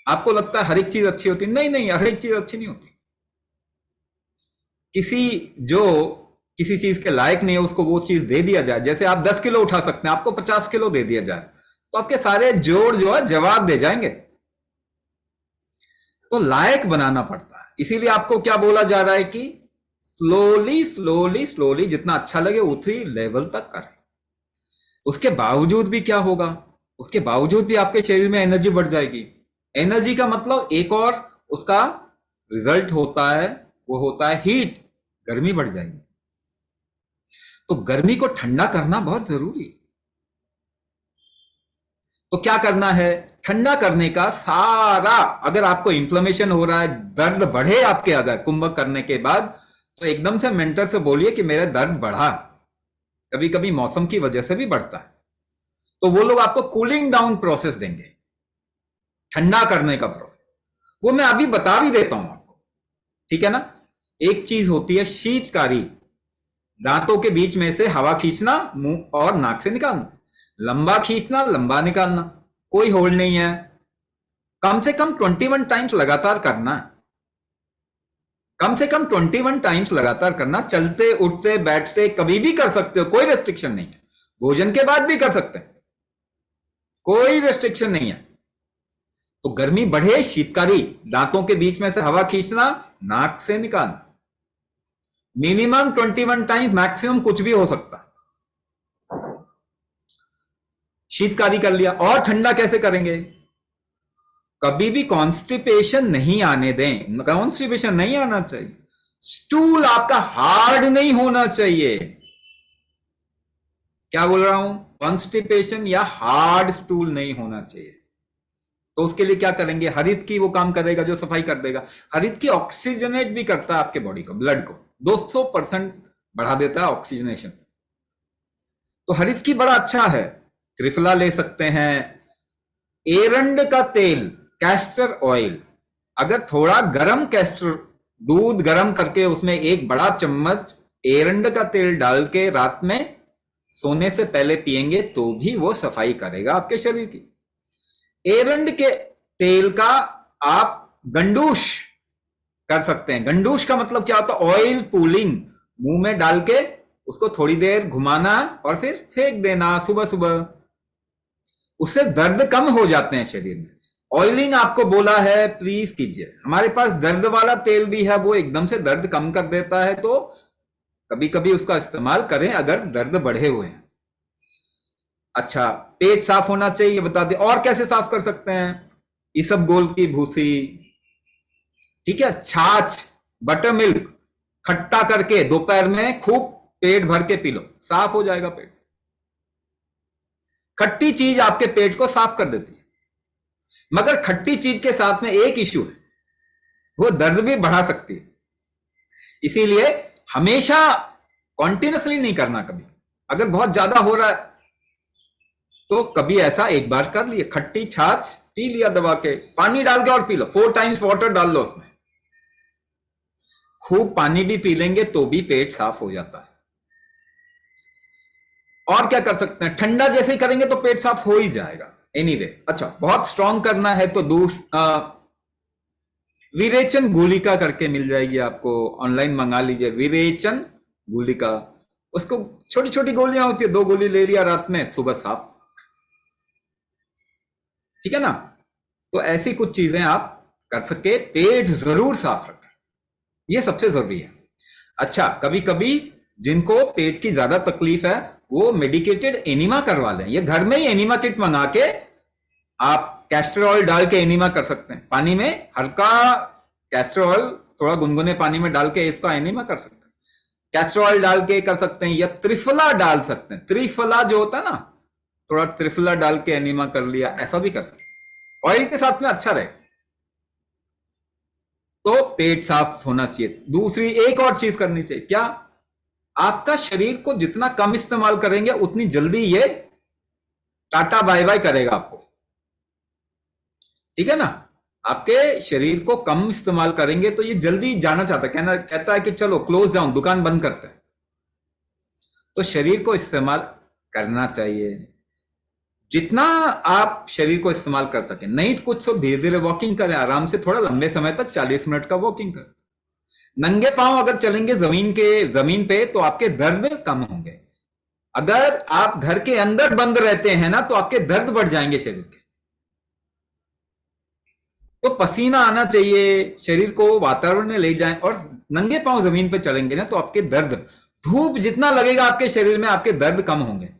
आपको लगता है हर एक चीज अच्छी होती, नहीं नहीं, हर एक चीज अच्छी नहीं होती। जो किसी चीज के लायक नहीं है उसको वो चीज दे दिया जाए, जैसे आप 10 किलो उठा सकते हैं, आपको 50 किलो दे दिया जाए, तो आपके सारे जोड़ जो है जवाब दे जाएंगे। तो लायक बनाना पड़ता है, इसीलिए आपको क्या बोला जा रहा है कि स्लोली स्लोली स्लोली जितना अच्छा लगे उतनी लेवल तक करें। उसके बावजूद भी क्या होगा, उसके बावजूद भी आपके शरीर में एनर्जी बढ़ जाएगी। एनर्जी का मतलब एक और उसका रिजल्ट होता है, वो होता है हीट, गर्मी बढ़ जाएगी। तो गर्मी को ठंडा करना बहुत जरूरी। तो क्या करना है, ठंडा करने का सारा, अगर आपको इन्फ्लेमेशन हो रहा है, दर्द बढ़े आपके अगर कुंभक करने के बाद, तो एकदम से मेंटर से बोलिए कि मेरा दर्द बढ़ा। कभी कभी मौसम की वजह से भी बढ़ता है, तो वो लोग आपको कूलिंग डाउन प्रोसेस देंगे, ठंडा करने का प्रोसेस, वो मैं अभी बता भी देता हूं आपको। ठीक है ना। एक चीज होती है शीतकारी, दांतों के बीच में से हवा खींचना, मुंह और नाक से निकालना, लंबा खींचना, लंबा निकालना, कोई होल्ड नहीं है। कम से कम 21 टाइम्स लगातार करना है, कम से कम 21 टाइम्स लगातार करना। चलते उठते बैठते कभी भी कर सकते हो, कोई रेस्ट्रिक्शन नहीं है। भोजन के बाद भी कर सकते हैं, कोई रेस्ट्रिक्शन नहीं है। तो गर्मी बढ़े, शीतकारी, दांतों के बीच में से हवा खींचना, नाक से निकालना, मिनिमम 21 टाइम्स, मैक्सिमम कुछ भी हो सकता। शीतकारी कर लिया। और ठंडा कैसे करेंगे, कभी भी कॉन्स्टिपेशन नहीं आने दें, कॉन्स्टिपेशन नहीं आना चाहिए। स्टूल आपका हार्ड नहीं होना चाहिए। क्या बोल रहा हूं, कॉन्स्टिपेशन या हार्ड स्टूल नहीं होना चाहिए। तो उसके लिए क्या करेंगे, हरित की वो काम करेगा जो सफाई कर देगा। हरित की ऑक्सीजनेट भी करता है आपके बॉडी को, ब्लड को 200% बढ़ा देता है ऑक्सीजनेशन। तो हरित की बड़ा अच्छा है। त्रिफला ले सकते हैं, एरंड का तेल, कैस्टर ऑयल, अगर थोड़ा गरम कैस्टर, दूध गरम करके उसमें एक बड़ा चम्मच एरंड का तेल डाल के रात में सोने से पहले पिएंगे तो भी वो सफाई करेगा आपके शरीर की। एरंड के तेल का आप गंडूश कर सकते हैं। गंडूश का मतलब क्या होता है, ऑयल पूलिंग, मुंह में डाल के उसको थोड़ी देर घुमाना और फिर फेंक देना सुबह सुबह, उससे दर्द कम हो जाते हैं शरीर में। ऑयलिंग आपको बोला है प्लीज कीजिए, हमारे पास दर्द वाला तेल भी है, वो एकदम से दर्द कम कर देता है, तो कभी कभी उसका इस्तेमाल करें अगर दर्द बढ़े हुए हैं। अच्छा, पेट साफ होना चाहिए, बता दें और कैसे साफ कर सकते हैं, इसबगोल की भूसी, ठीक है, छाछ, बटर मिल्क, खट्टा करके दोपहर में खूब पेट भर के पी लो, साफ हो जाएगा पेट। खट्टी चीज आपके पेट को साफ कर देती है, मगर खट्टी चीज के साथ में एक इश्यू है, वो दर्द भी बढ़ा सकती है। इसीलिए हमेशा कॉन्टिन्यूसली नहीं करना, कभी अगर बहुत ज्यादा हो रहा है तो कभी ऐसा एक बार कर लिए, खट्टी छाछ पी लिया दबा के, पानी डाल के और पी लो, 4 टाइम्स वाटर डाल लो उसमें, खूब पानी भी पी लेंगे तो भी पेट साफ हो जाता है। और क्या कर सकते हैं, ठंडा जैसे ही करेंगे तो पेट साफ हो ही जाएगा एनीवे। अच्छा, बहुत स्ट्रांग करना है तो विरेचन गुलिका करके मिल जाएगी आपको, ऑनलाइन मंगा लीजिए, विरेचन गुलिका। उसको छोटी छोटी गोलियां होती है, 2 गोली ले लिया रात में, सुबह साफ। ठीक है ना? तो ऐसी कुछ चीजें आप कर सके, पेट जरूर साफ रखें, ये सबसे जरूरी है। अच्छा, कभी कभी जिनको पेट की ज्यादा तकलीफ है वो मेडिकेटेड एनीमा करवा लें, ये घर में ही एनीमा किट मंगा के आप कैस्टर ऑयल डाल के एनीमा कर सकते हैं। पानी में हल्का कैस्टर ऑयल थोड़ा गुनगुने पानी में डाल के इसका एनीमा कर सकते हैं। कैस्टर ऑयल डाल के कर सकते हैं, या त्रिफला डाल सकते हैं, त्रिफला जो होता है ना, थोड़ा त्रिफला डाल के एनीमा कर लिया, ऐसा भी कर सकते हैं। ऑयल के साथ में अच्छा रहे। तो पेट साफ होना चाहिए। दूसरी एक और चीज करनी चाहिए, क्या? आपका शरीर को जितना कम इस्तेमाल करेंगे उतनी जल्दी ये टाटा बाय बाय करेगा आपको। ठीक है ना? आपके शरीर को कम इस्तेमाल करेंगे तो ये जल्दी जाना चाहता है, कहता है कि चलो क्लोज डाउन, दुकान बंद करते हैं। तो शरीर को इस्तेमाल करना चाहिए, जितना आप शरीर को इस्तेमाल कर सकें। नहीं तो कुछ तो धीरे धीरे वॉकिंग करें, आराम से, थोड़ा लंबे समय तक 40 मिनट का वॉकिंग करें। नंगे पांव अगर चलेंगे जमीन पे तो आपके दर्द कम होंगे। अगर आप घर के अंदर बंद रहते हैं ना तो आपके दर्द बढ़ जाएंगे शरीर के। तो पसीना आना चाहिए, शरीर को वातावरण में ले जाएं, और नंगे पांव जमीन पे चलेंगे ना तो आपके दर्द, धूप जितना लगेगा आपके शरीर में, आपके दर्द कम होंगे।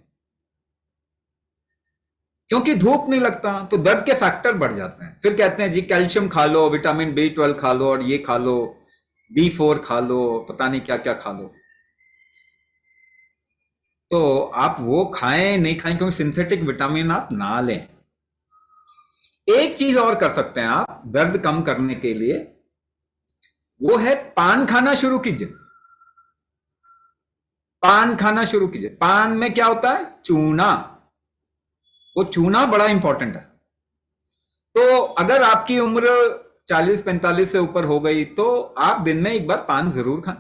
क्योंकि धूप नहीं लगता तो दर्द के फैक्टर बढ़ जाते हैं। फिर कहते हैं जी कैल्शियम खा लो, विटामिन B12 खा लो, और ये खा लो, B4 खा लो, पता नहीं क्या क्या खा लो। तो आप वो खाएं नहीं खाएं, क्योंकि सिंथेटिक विटामिन आप ना लें। एक चीज और कर सकते हैं आप दर्द कम करने के लिए, वो है पान खाना शुरू कीजिए। पान खाना शुरू कीजिए। पान में क्या होता है? चूना। वो चूना बड़ा इंपॉर्टेंट है। तो अगर आपकी उम्र 40-45 से ऊपर हो गई तो आप दिन में एक बार पान जरूर खाएं।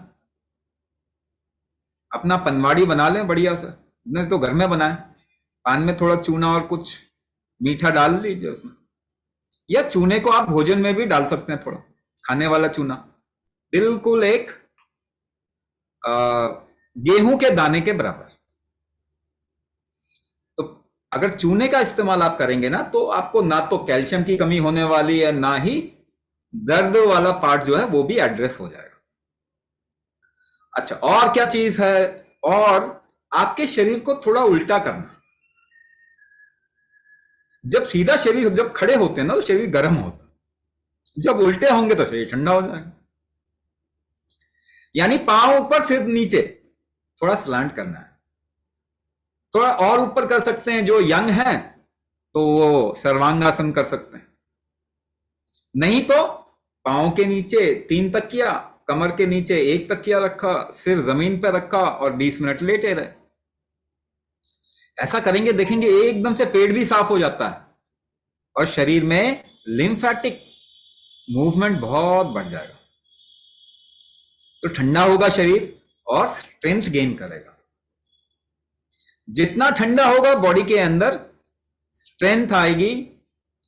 अपना पनवाड़ी बना लें बढ़िया सा, नहीं तो घर में बनाएं। पान में थोड़ा चूना और कुछ मीठा डाल लीजिए उसमें, या चूने को आप भोजन में भी डाल सकते हैं, थोड़ा खाने वाला चूना, बिल्कुल एक गेहूं के दाने के बराबर। तो अगर चूने का इस्तेमाल आप करेंगे ना तो आपको ना तो कैल्शियम की कमी होने वाली है, ना ही दर्द वाला पार्ट जो है वो भी एड्रेस हो जाएगा। अच्छा, और क्या चीज है? और आपके शरीर को थोड़ा उल्टा करना। जब सीधा शरीर, जब खड़े होते हैं ना तो शरीर गर्म होता है, जब उल्टे होंगे तो शरीर ठंडा हो जाएगा। यानी पांव ऊपर सिर नीचे, थोड़ा स्लांट करना है। थोड़ा और ऊपर कर सकते हैं, जो यंग हैं तो वो सर्वांगासन कर सकते हैं। नहीं तो पांव के नीचे 3 तकिया, कमर के नीचे 1 तकिया रखा, सिर जमीन पर रखा और 20 मिनट लेटे रहे। ऐसा करेंगे देखेंगे एकदम से पेट भी साफ हो जाता है और शरीर में लिम्फेटिक मूवमेंट बहुत बढ़ जाएगा। तो ठंडा होगा शरीर और स्ट्रेंथ गेन करेगा। जितना ठंडा होगा बॉडी के अंदर स्ट्रेंथ आएगी,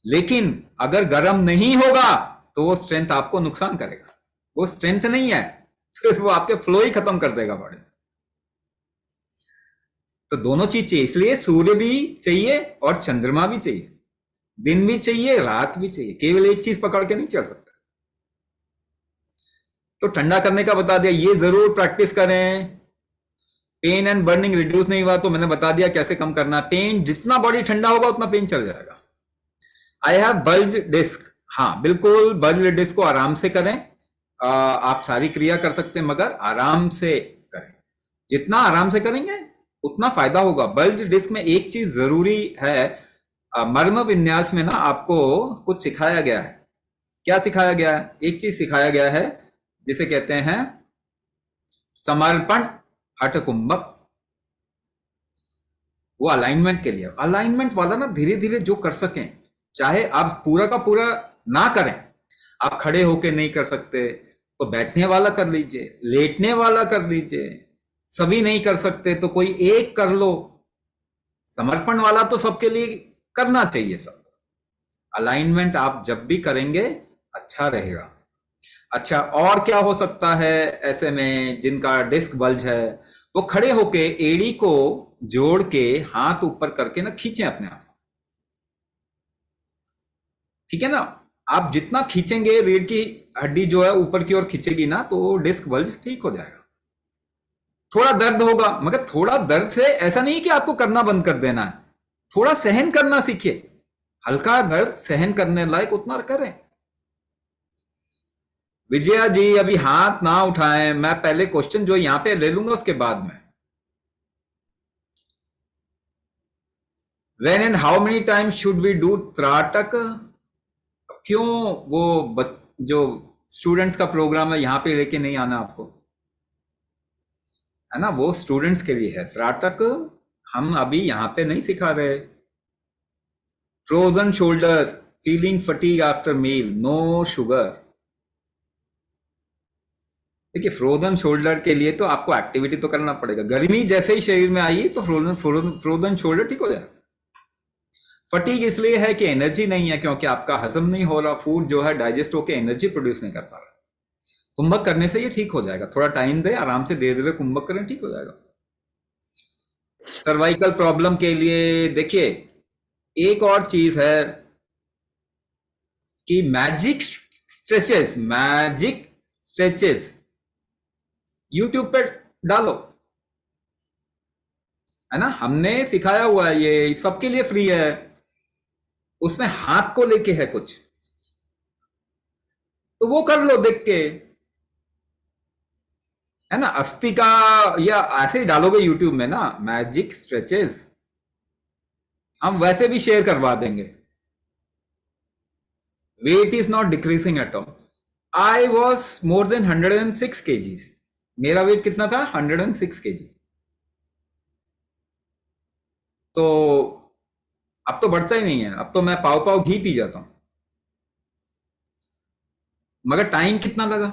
लेकिन अगर गर्म नहीं होगा तो वो स्ट्रेंथ आपको नुकसान करेगा। वो स्ट्रेंथ नहीं है, फिर वो आपके फ्लो ही खत्म कर देगा बॉडी। तो दोनों चीज चाहिए, इसलिए सूर्य भी चाहिए और चंद्रमा भी चाहिए, दिन भी चाहिए रात भी चाहिए, केवल एक चीज पकड़ के नहीं चल सकता। तो ठंडा करने का बता दिया, ये जरूर प्रैक्टिस करें। पेन एंड बर्निंग रिड्यूस नहीं हुआ तो मैंने बता दिया कैसे कम करना है। पेन, जितना बॉडी ठंडा होगा उतना पेन चल जाएगा। आई हैव बल्ज डिस्क, हाँ बिल्कुल, बल्ज डिस्क को आराम से करें। आप सारी क्रिया कर सकते हैं मगर आराम से करें। जितना आराम से करेंगे उतना फायदा होगा। बल्ज डिस्क में एक चीज जरूरी है, मर्म विन्यास में ना आपको कुछ सिखाया गया है। क्या सिखाया गया है? एक चीज सिखाया गया है जिसे कहते हैं समर्पण हठ कुंभक। वो अलाइनमेंट के लिए, अलाइनमेंट वाला ना धीरे धीरे जो कर सकें, चाहे आप पूरा का पूरा ना करें, आप खड़े होके नहीं कर सकते तो बैठने वाला कर लीजिए, लेटने वाला कर लीजिए, सभी नहीं कर सकते तो कोई एक कर लो। समर्पण वाला तो सबके लिए करना चाहिए सब। अलाइनमेंट आप जब भी करेंगे अच्छा रहेगा। अच्छा, और क्या हो सकता है ऐसे में जिनका डिस्क बल्ज है, वो खड़े होके एड़ी को जोड़ के हाथ ऊपर करके ना खींचे अपने आप, ठीक है ना। आप जितना खींचेंगे रीढ़ की हड्डी जो है ऊपर की ओर खींचेगी ना, तो डिस्क बल्ज ठीक हो जाएगा। थोड़ा दर्द होगा, मगर थोड़ा दर्द से ऐसा नहीं कि आपको करना बंद कर देना है, थोड़ा सहन करना सीखिए, हल्का दर्द सहन करने लायक उतना करें। विजया जी अभी हाथ ना उठाएं, मैं पहले क्वेश्चन जो यहां पे ले लूंगा उसके बाद में। When and how many times should we do trataka? क्यों वो जो स्टूडेंट्स का प्रोग्राम है यहाँ पे लेके नहीं आना आपको, है ना, वो स्टूडेंट्स के लिए है त्राटक, हम अभी यहाँ पे नहीं सिखा रहे। Frozen shoulder, feeling fatigue after meal, no sugar. देखिए फ्रोजन शोल्डर के लिए तो आपको एक्टिविटी तो करना पड़ेगा, गर्मी जैसे ही शरीर में आई तो फ्रोजन फ्रोजन फ्रोजन शोल्डर ठीक हो जाएगा। फटीग इसलिए है कि एनर्जी नहीं है, क्योंकि आपका हजम नहीं हो रहा, फूड जो है डाइजेस्ट होकर एनर्जी प्रोड्यूस नहीं कर पा रहा। कुंभक करने से ये ठीक हो जाएगा, थोड़ा टाइम दे, आराम से धीरे धीरे कुंभक करें, ठीक हो जाएगा। सर्वाइकल प्रॉब्लम के लिए देखिए एक और चीज है कि मैजिक स्ट्रेचेस यूट्यूब पे डालो, है ना, हमने सिखाया हुआ है, ये सबके लिए फ्री है, उसमें हाथ को लेके है कुछ, तो वो कर लो देख के, है ना, अस्थि का, या ऐसे ही डालोगे यूट्यूब में ना मैजिक स्ट्रेचेस, हम वैसे भी शेयर करवा देंगे। Weight is not decreasing at all. I was more than 106 kgs, मेरा वेट कितना था 106 kg, तो अब तो बढ़ता ही नहीं है, अब तो मैं पाव पाव घी पी जाता हूं। मगर टाइम कितना लगा,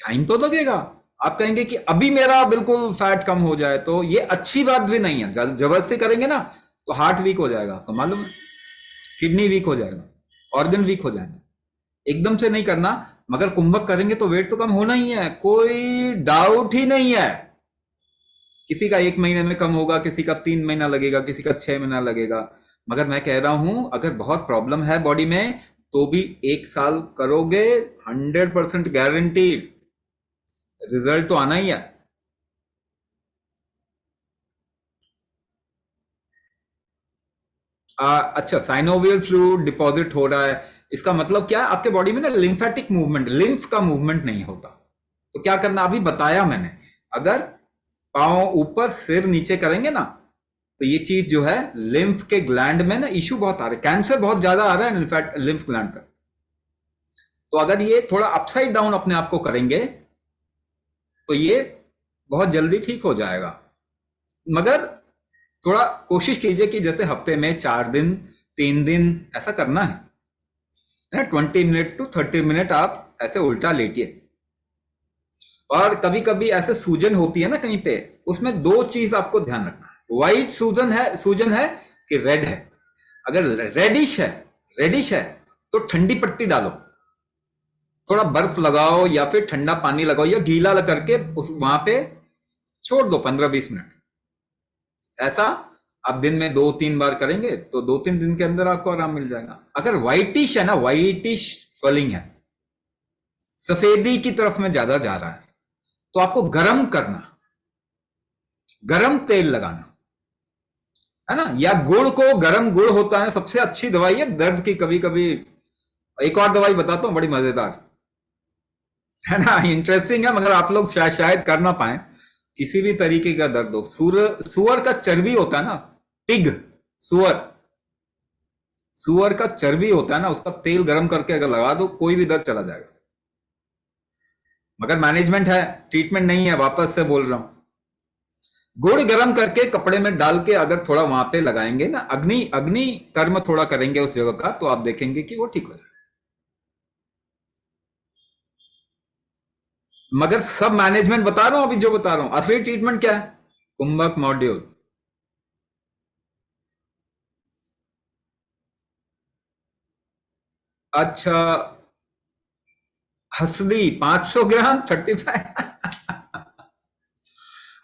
टाइम तो लगेगा। आप कहेंगे कि अभी मेरा बिल्कुल फैट कम हो जाए, तो ये अच्छी बात भी नहीं है, जबरदस्ती करेंगे ना तो हार्ट वीक हो जाएगा, तो मालूम है, किडनी वीक हो जाएगा, ऑर्गन वीक हो जाएगा, एकदम से नहीं करना। मगर कुंभक करेंगे तो वेट तो कम होना ही है, कोई डाउट ही नहीं है। किसी का 1 महीने में कम होगा, किसी का 3 महीना लगेगा, किसी का 6 महीना लगेगा, मगर मैं कह रहा हूं अगर बहुत प्रॉब्लम है बॉडी में तो भी 1 साल करोगे, 100% गारंटीड रिजल्ट तो आना ही है। अच्छा, साइनोवियल फ्लूइड डिपॉजिट हो रहा है, इसका मतलब क्या है, आपके बॉडी में ना लिम्फेटिक मूवमेंट, लिम्फ का मूवमेंट नहीं होता, तो क्या करना अभी बताया मैंने, अगर पाँव ऊपर सिर नीचे करेंगे ना, तो ये चीज जो है लिम्फ के ग्लैंड में ना इश्यू बहुत आ रहा है, कैंसर बहुत ज्यादा आ रहा है लिम्फ ग्लैंड का, तो अगर ये थोड़ा अपसाइड डाउन अपने आप को करेंगे तो ये बहुत जल्दी ठीक हो जाएगा। मगर थोड़ा कोशिश कीजिए कि जैसे हफ्ते में 4 दिन 3 दिन ऐसा करना है ना, 20 मिनट to 30 मिनट आप ऐसे उल्टा लेटिए। और कभी कभी ऐसे सूजन होती है ना कहीं पे, उसमें दो चीज आपको ध्यान रखना है, व्हाइट सूजन है कि रेड है। अगर रेडिश है तो ठंडी पट्टी डालो, थोड़ा बर्फ लगाओ या फिर ठंडा पानी लगाओ या गीला करके उस वहां पे छोड़ दो 15-20 मिनट, ऐसा आप दिन में 2-3 बार करेंगे तो 2-3 दिन के अंदर आपको आराम मिल जाएगा। अगर व्हाइटिश है ना, व्हाइटिश स्वेलिंग है, सफेदी की तरफ में ज्यादा जा रहा है, तो आपको गरम करना, गरम तेल लगाना, है ना, या गुड़ को, गरम गुड़ होता है सबसे अच्छी दवाई है दर्द की। कभी कभी एक और दवाई बताता हूँ बड़ी मजेदार, है ना, इंटरेस्टिंग है, मगर आप लोग शायद कर ना पाए। किसी भी तरीके का दर्द हो, सुअर का चर्बी होता है ना, पिग, सुअर सुअर का चर्बी होता है ना, उसका तेल गर्म करके अगर लगा दो कोई भी दर्द चला जाएगा। मगर मैनेजमेंट है, ट्रीटमेंट नहीं है, वापस से बोल रहा हूं। गुड़ गर्म करके कपड़े में डाल के अगर थोड़ा वहां पे लगाएंगे ना, अग्नि अग्नि कर्म थोड़ा करेंगे उस जगह का, तो आप देखेंगे कि वो ठीक हो जाएगा। मगर सब मैनेजमेंट बता रहा हूं, अभी जो बता रहा हूं, असली ट्रीटमेंट क्या है, कुंभक मॉड्यूल। अच्छा, हसली 500 ग्राम 35।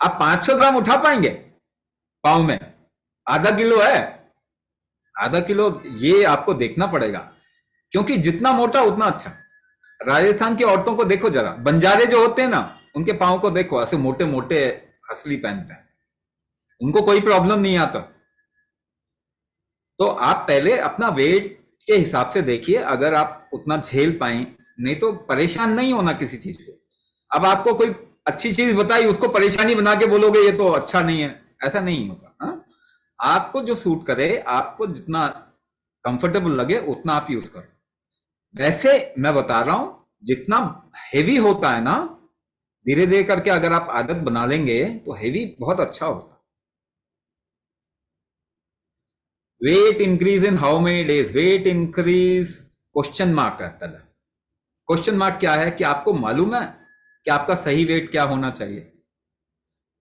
आप 500 ग्राम उठा पाएंगे पाँव में? आधा किलो है, आधा किलो, ये आपको देखना पड़ेगा, क्योंकि जितना मोटा उतना अच्छा। राजस्थान की औरतों को देखो जरा, बंजारे जो होते हैं ना, उनके पाँव को देखो, ऐसे मोटे मोटे हसली पहनते हैं, उनको कोई प्रॉब्लम नहीं आता। तो आप पहले अपना वेट के हिसाब से देखिए, अगर आप उतना झेल पाए, नहीं तो परेशान नहीं होना किसी चीज को। अब आपको कोई अच्छी चीज बताई, उसको परेशानी बना के बोलोगे ये तो अच्छा नहीं है, ऐसा नहीं होता। हाँ, आपको जो सूट करे, आपको जितना कंफर्टेबल लगे उतना आप यूज करो। वैसे मैं बता रहा हूं, जितना हेवी होता है ना, धीरे धीरे करके अगर आप आदत बना लेंगे तो हेवी बहुत अच्छा होता है। Weight increase in how many days? Weight increase question mark है पहले। क्वेश्चन मार्क क्या है कि आपको मालूम है कि आपका सही वेट क्या होना चाहिए?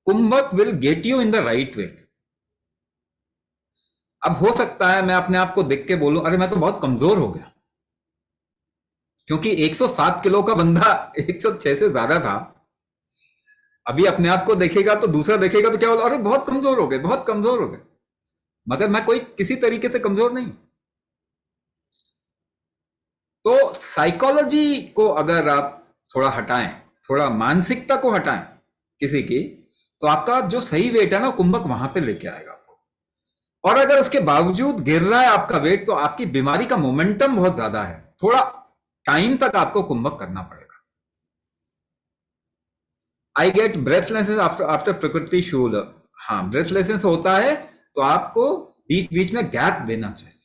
Kumbhaka will get you in the right weight. अब हो सकता है मैं अपने आप को देख के बोलूं, अरे मैं तो बहुत कमजोर हो गया, क्योंकि 107 किलो का बंदा 106 से ज्यादा था। अभी अपने आप को देखेगा तो दूसरा देखेगा तो क्या बोला, अरे बहुत कमजोर हो गए, बहुत कमजोर हो गए। मगर मैं कोई किसी तरीके से कमजोर नहीं। तो साइकोलॉजी को अगर आप थोड़ा हटाएं, थोड़ा मानसिकता को हटाएं किसी की, तो आपका जो सही वेट है ना, कुंभक वहां पे लेके आएगा आपको। और अगर उसके बावजूद गिर रहा है आपका वेट, तो आपकी बीमारी का मोमेंटम बहुत ज्यादा है, थोड़ा टाइम तक आपको कुंभक करना पड़ेगा। आई गेट ब्रेथलेसनेस आफ्टर प्रकृति शूल। हाँ, ब्रेथलेसनेस होता है तो आपको बीच बीच में गैप देना चाहिए,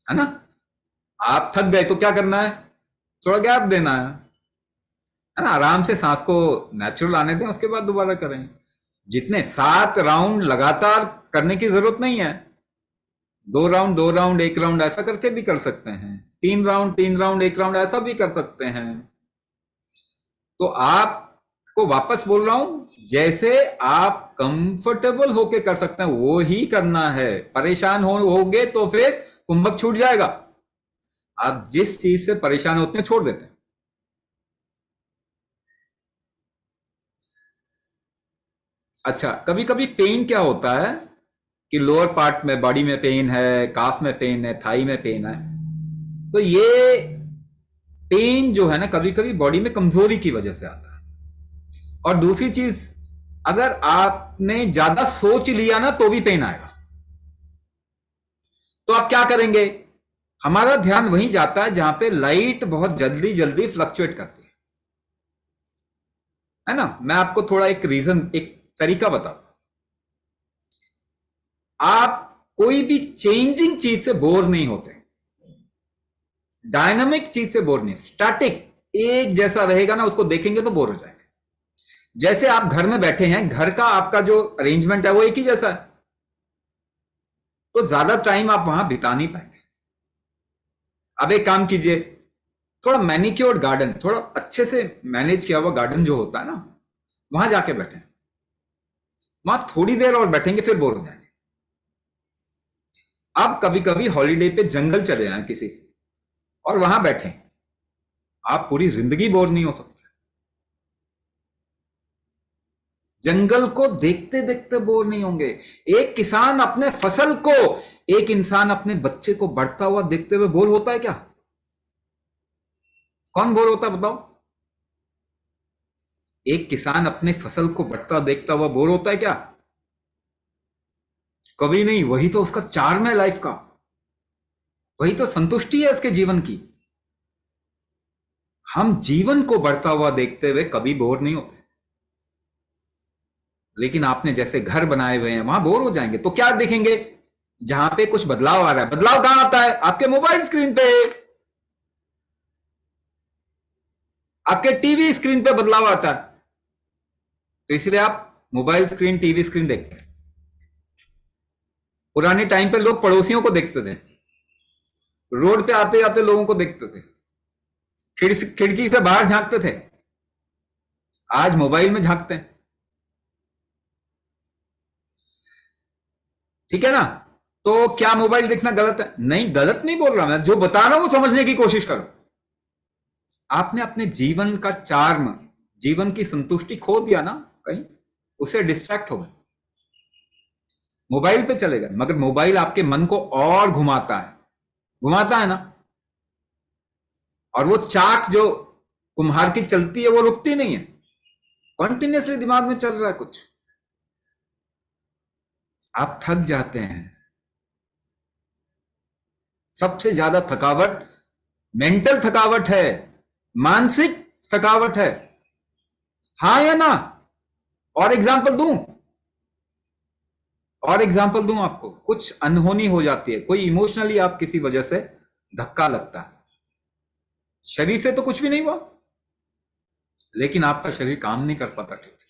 है ना? आप थक गए तो क्या करना है? थोड़ा गैप देना है ना? आराम से सांस को नेचुरल आने दें, उसके बाद दोबारा करें। जितने 7 राउंड लगातार करने की जरूरत नहीं है, 2 राउंड 2 राउंड 1 राउंड ऐसा करके भी कर सकते हैं, 3 राउंड 3 राउंड 1 राउंड ऐसा भी कर सकते हैं। तो आपको वापस बोल रहा हूं, जैसे आप कंफर्टेबल होके कर सकते हैं वो ही करना है। परेशान होगे तो फिर कुंभक छूट जाएगा। आप जिस चीज से परेशान होते हैं छोड़ देते हैं। अच्छा, कभी कभी पेन क्या होता है कि लोअर पार्ट में, बॉडी में पेन है, काफ में पेन है, थाई में पेन है, तो ये पेन जो है ना, कभी कभी बॉडी में कमजोरी की वजह से आता है। और दूसरी चीज, अगर आपने ज्यादा सोच लिया ना तो भी पेन आएगा। तो आप क्या करेंगे? हमारा ध्यान वहीं जाता है जहां पे लाइट बहुत जल्दी जल्दी फ्लक्चुएट करती है ना? मैं आपको थोड़ा एक रीजन, एक तरीका बताता हूं। आप कोई भी चेंजिंग चीज से बोर नहीं होते, डायनामिक चीज से बोर नहीं। स्टैटिक एक जैसा रहेगा ना, उसको देखेंगे तो बोर हो जाएंगे। जैसे आप घर में बैठे हैं, घर का आपका जो अरेंजमेंट है वो एक ही जैसा है, तो ज्यादा टाइम आप वहां बिता नहीं पाएंगे। अब एक काम कीजिए, थोड़ा मैनिक्योर्ड गार्डन, थोड़ा अच्छे से मैनेज किया हुआ गार्डन जो होता है ना, वहां जाके बैठे, वहां थोड़ी देर और बैठेंगे फिर बोर हो जाएंगे। अब कभी कभी हॉलीडे पे जंगल चले जाएं किसी, और वहां बैठे, आप पूरी जिंदगी बोर नहीं हो सकते। जंगल को देखते देखते बोर नहीं होंगे। एक किसान अपने फसल को, एक इंसान अपने बच्चे को बढ़ता हुआ देखते हुए बोर होता है क्या? कौन बोर होता है बताओ? एक किसान अपने फसल को बढ़ता देखता हुआ बोर होता है क्या? कभी नहीं। वही तो उसका चार्म है लाइफ का, वही तो संतुष्टि है उसके जीवन की। हम जीवन को बढ़ता हुआ देखते हुए कभी बोर नहीं होते, लेकिन आपने जैसे घर बनाए हुए हैं वहां बोर हो जाएंगे। तो क्या देखेंगे? जहां पे कुछ बदलाव आ रहा है, बदलाव कहां आता है? आपके मोबाइल स्क्रीन पे, आपके टीवी स्क्रीन पे बदलाव आता है। तो इसलिए आप मोबाइल स्क्रीन, टीवी स्क्रीन देखते हैं। पुराने टाइम पे लोग पड़ोसियों को देखते थे, रोड पे आते आते लोगों को देखते थे, खिड़की से बाहर झांकते थे। आज मोबाइल में झांकते हैं। ठीक है ना? तो क्या मोबाइल देखना गलत है? नहीं, गलत नहीं बोल रहा मैं, जो बता रहा हूं समझने की कोशिश करो। आपने अपने जीवन का चार्म, जीवन की संतुष्टि खो दिया ना कहीं, उससे डिस्ट्रैक्ट हो गए, मोबाइल पे चले गए। मगर मोबाइल आपके मन को और घुमाता है ना। और वो चाक जो कुम्हार की चलती है वो रुकती नहीं है, कंटिन्यूअसली दिमाग में चल रहा है कुछ। आप थक जाते हैं। सबसे ज्यादा थकावट मेंटल थकावट है, मानसिक थकावट है। हाँ या ना? और एग्जांपल दूं आपको, कुछ अनहोनी हो जाती है, कोई इमोशनली आप किसी वजह से धक्का लगता है, शरीर से तो कुछ भी नहीं हुआ, लेकिन आपका शरीर काम नहीं कर पाता ठीक से।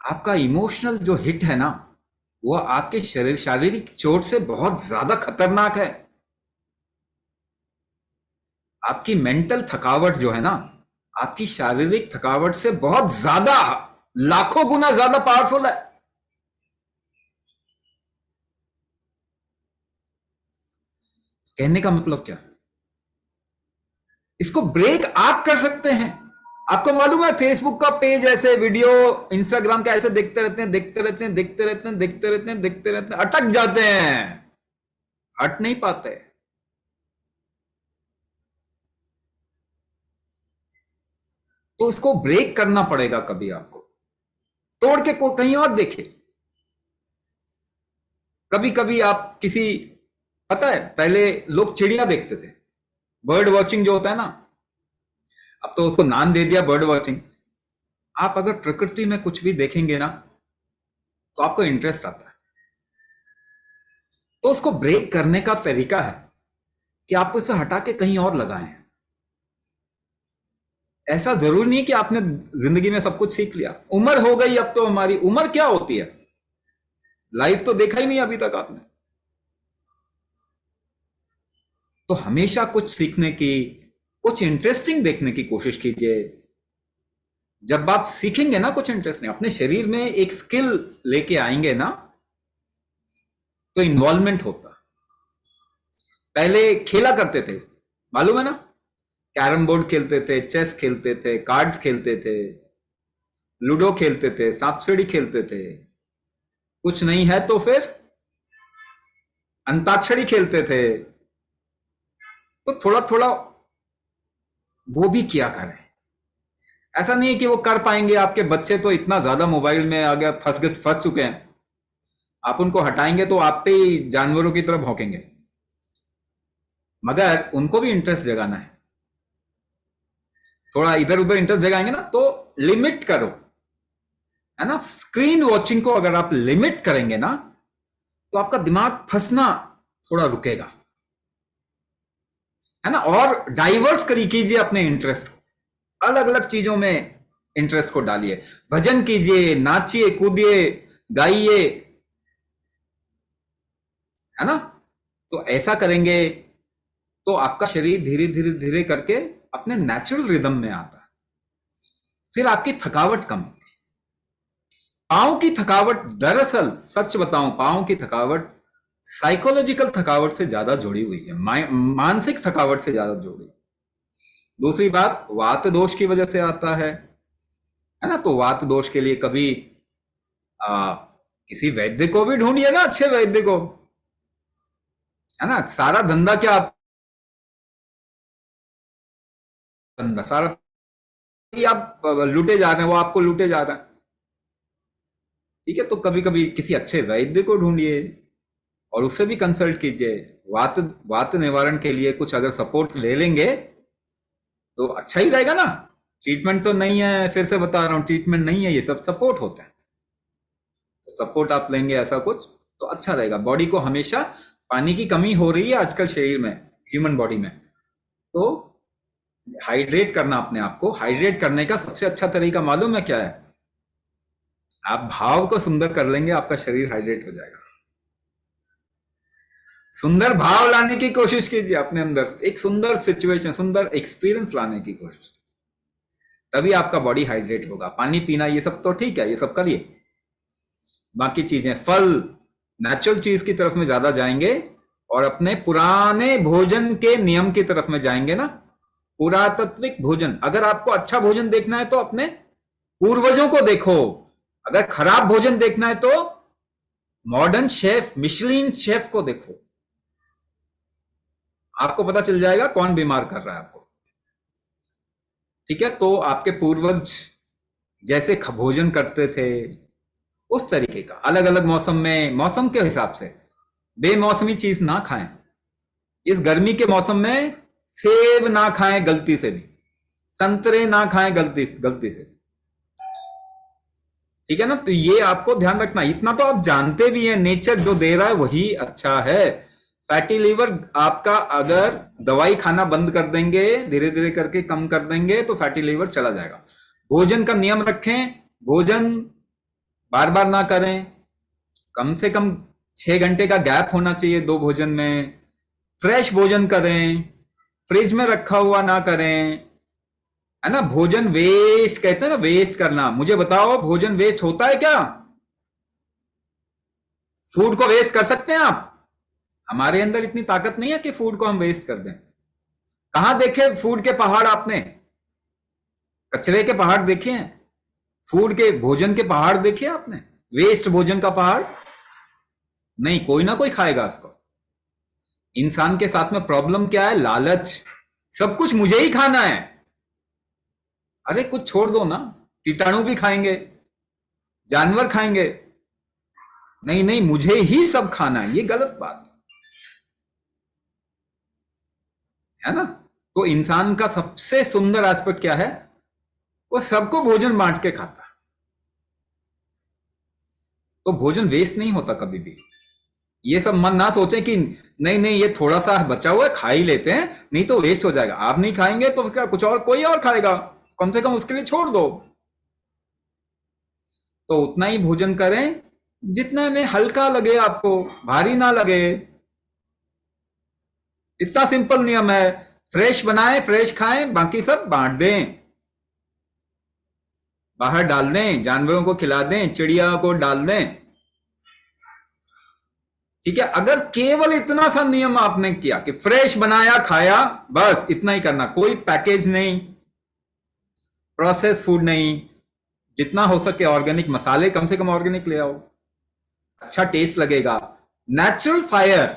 आपका इमोशनल जो हिट है ना, वो आपके शारीरिक चोट से बहुत ज्यादा खतरनाक है। आपकी मेंटल थकावट जो है ना, आपकी शारीरिक थकावट से बहुत ज्यादा, लाखों गुना ज्यादा पावरफुल है। कहने का मतलब क्या? इसको ब्रेक आप कर सकते हैं। आपको मालूम है, फेसबुक का पेज ऐसे, वीडियो इंस्टाग्राम का ऐसे देखते रहते हैं, अटक जाते हैं, हट नहीं पाते। तो इसको ब्रेक करना पड़ेगा, कभी आपको तोड़ के को कहीं और देखे। कभी कभी आप किसी, पता है पहले लोग चिड़िया देखते थे, बर्ड वॉचिंग जो होता है ना, अब तो उसको नाम दे दिया बर्ड वॉचिंग। आप अगर प्रकृति में कुछ भी देखेंगे ना, तो आपको इंटरेस्ट आता है। तो उसको ब्रेक करने का तरीका है कि आप उसे हटा के कहीं और लगाएं। ऐसा जरूरी नहीं कि आपने जिंदगी में सब कुछ सीख लिया, उम्र हो गई अब तो हमारी। उम्र क्या होती है? लाइफ तो देखा ही नहीं अभी तक आपने। तो हमेशा कुछ सीखने की, कुछ इंटरेस्टिंग देखने की कोशिश कीजिए। जब आप सीखेंगे ना कुछ इंटरेस्टिंग, अपने शरीर में एक स्किल लेके आएंगे ना, तो इन्वॉल्वमेंट होता। पहले खेला करते थे, मालूम है ना, कैरम बोर्ड खेलते थे, चेस खेलते थे, कार्ड्स खेलते थे, लूडो खेलते थे, सांप सीढ़ी खेलते थे। कुछ नहीं है तो फिर अंताक्षरी खेलते थे। तो थोड़ा थोड़ा वो भी किया करें। ऐसा नहीं है कि वो कर पाएंगे, आपके बच्चे तो इतना ज्यादा मोबाइल में आ गया, फंस चुके हैं। आप उनको हटाएंगे तो आप पे ही जानवरों की तरफ भौंकेंगे। मगर उनको भी इंटरेस्ट जगाना है, थोड़ा इधर उधर इंटरेस्ट जगाएंगे ना, तो लिमिट करो, है ना। स्क्रीन वॉचिंग को अगर आप लिमिट करेंगे ना, तो आपका दिमाग फंसना थोड़ा रुकेगा, है ना। और डाइवर्स कीजिए अपने इंटरेस्ट को, अलग अलग चीजों में इंटरेस्ट को डालिए। भजन कीजिए, नाचिए, कूदिए, गाइए, है ना। तो ऐसा करेंगे तो आपका शरीर धीरे धीरे धीरे करके अपने नेचुरल रिदम में आता है। फिर आपकी थकावट कम होगी। पांव की थकावट, दरअसल सच बताऊं, पांव की थकावट साइकोलॉजिकल थकावट से ज्यादा जुड़ी हुई है, मानसिक थकावट से ज्यादा जुड़ी। दूसरी बात, वात दोष की वजह से आता है ना। तो वात दोष के लिए कभी किसी वैद्य को भी ढूंढिए ना, अच्छे वैद्य को, है ना। सारा धंधा क्या, धंधा सारा कि आप लूटे जा रहे हैं, वो आपको लूटे जा रहा है, ठीक है। तो कभी कभी किसी अच्छे वैद्य को ढूंढिए और उससे भी कंसल्ट कीजिए। वात वात निवारण के लिए कुछ अगर सपोर्ट ले लेंगे तो अच्छा ही रहेगा ना। ट्रीटमेंट तो नहीं है, फिर से बता रहा हूं, ट्रीटमेंट नहीं है, ये सब सपोर्ट होता है। तो सपोर्ट आप लेंगे ऐसा कुछ, तो अच्छा रहेगा। बॉडी को हमेशा पानी की कमी हो रही है आजकल शरीर में, ह्यूमन बॉडी में। तो हाइड्रेट करना, अपने आप को हाइड्रेट करने का सबसे अच्छा तरीका मालूम है क्या है? आप भाव को सुंदर कर लेंगे, आपका शरीर हाइड्रेट हो जाएगा। सुंदर भाव लाने की कोशिश कीजिए अपने अंदर, एक सुंदर सिचुएशन, सुंदर एक्सपीरियंस लाने की कोशिश, तभी आपका बॉडी हाइड्रेट होगा। पानी पीना ये सब तो ठीक है, ये सब करिए। बाकी चीजें, फल, नेचुरल चीज की तरफ में ज्यादा जाएंगे और अपने पुराने भोजन के नियम की तरफ में जाएंगे ना, पुरातात्विक भोजन। अगर आपको अच्छा भोजन देखना है तो अपने पूर्वजों को देखो, अगर खराब भोजन देखना है तो मॉडर्न शेफ, मिशलिन शेफ को देखो, आपको पता चल जाएगा कौन बीमार कर रहा है आपको। ठीक है, तो आपके पूर्वज जैसे भोजन करते थे उस तरीके का, अलग अलग मौसम में, मौसम के हिसाब से बेमौसमी चीज ना खाएं। इस गर्मी के मौसम में सेब ना खाएं गलती से भी, संतरे ना खाएं गलती से। ठीक है ना, तो ये आपको ध्यान रखना। इतना तो आप जानते भी हैं, नेचर जो दे रहा है वही अच्छा है। फैटी लीवर आपका, अगर दवाई खाना बंद कर देंगे, धीरे धीरे करके कम कर देंगे, तो फैटी लीवर चला जाएगा। भोजन का नियम रखें, भोजन बार बार ना करें, कम से कम 6 घंटे का गैप होना चाहिए 2 भोजन में। फ्रेश भोजन करें, फ्रिज में रखा हुआ ना करें, है ना। भोजन वेस्ट कहते हैं ना, वेस्ट करना। मुझे बताओ, भोजन वेस्ट होता है क्या? फूड को वेस्ट कर सकते हैं आप? हमारे अंदर इतनी ताकत नहीं है कि फूड को हम वेस्ट कर दें। कहां देखे फूड के पहाड़ आपने? कचरे के पहाड़ देखे हैं? फूड के, भोजन के पहाड़ देखे आपने? वेस्ट भोजन का पहाड़ नहीं, कोई ना कोई खाएगा उसको। इंसान के साथ में प्रॉब्लम क्या है? लालच। सब कुछ मुझे ही खाना है। अरे कुछ छोड़ दो ना, कीटाणु भी खाएंगे, जानवर खाएंगे। नहीं नहीं, मुझे ही सब खाना है, ये गलत बात है ना। तो इंसान का सबसे सुंदर एस्पेक्ट क्या है? वो सबको भोजन बांट के खाता है। तो भोजन वेस्ट नहीं होता कभी भी। ये सब मन ना सोचे कि नहीं नहीं ये थोड़ा सा बचा हुआ है, खा ही लेते हैं, नहीं तो वेस्ट हो जाएगा। आप नहीं खाएंगे तो क्या कुछ और, कोई और खाएगा, कम से कम उसके लिए छोड़ दो। तो उतना ही भोजन करें जितना में हल्का लगे आपको, भारी ना लगे। इतना सिंपल नियम है। फ्रेश बनाएं, फ्रेश खाएं, बाकी सब बांट दें, बाहर डाल दें, जानवरों को खिला दें, चिड़िया को डाल दें। ठीक है, अगर केवल इतना सा नियम आपने किया कि फ्रेश बनाया खाया, बस इतना ही करना, कोई पैकेज नहीं, प्रोसेस फूड नहीं, जितना हो सके ऑर्गेनिक, मसाले कम से कम ऑर्गेनिक ले आओ, अच्छा टेस्ट लगेगा। नेचुरल फायर,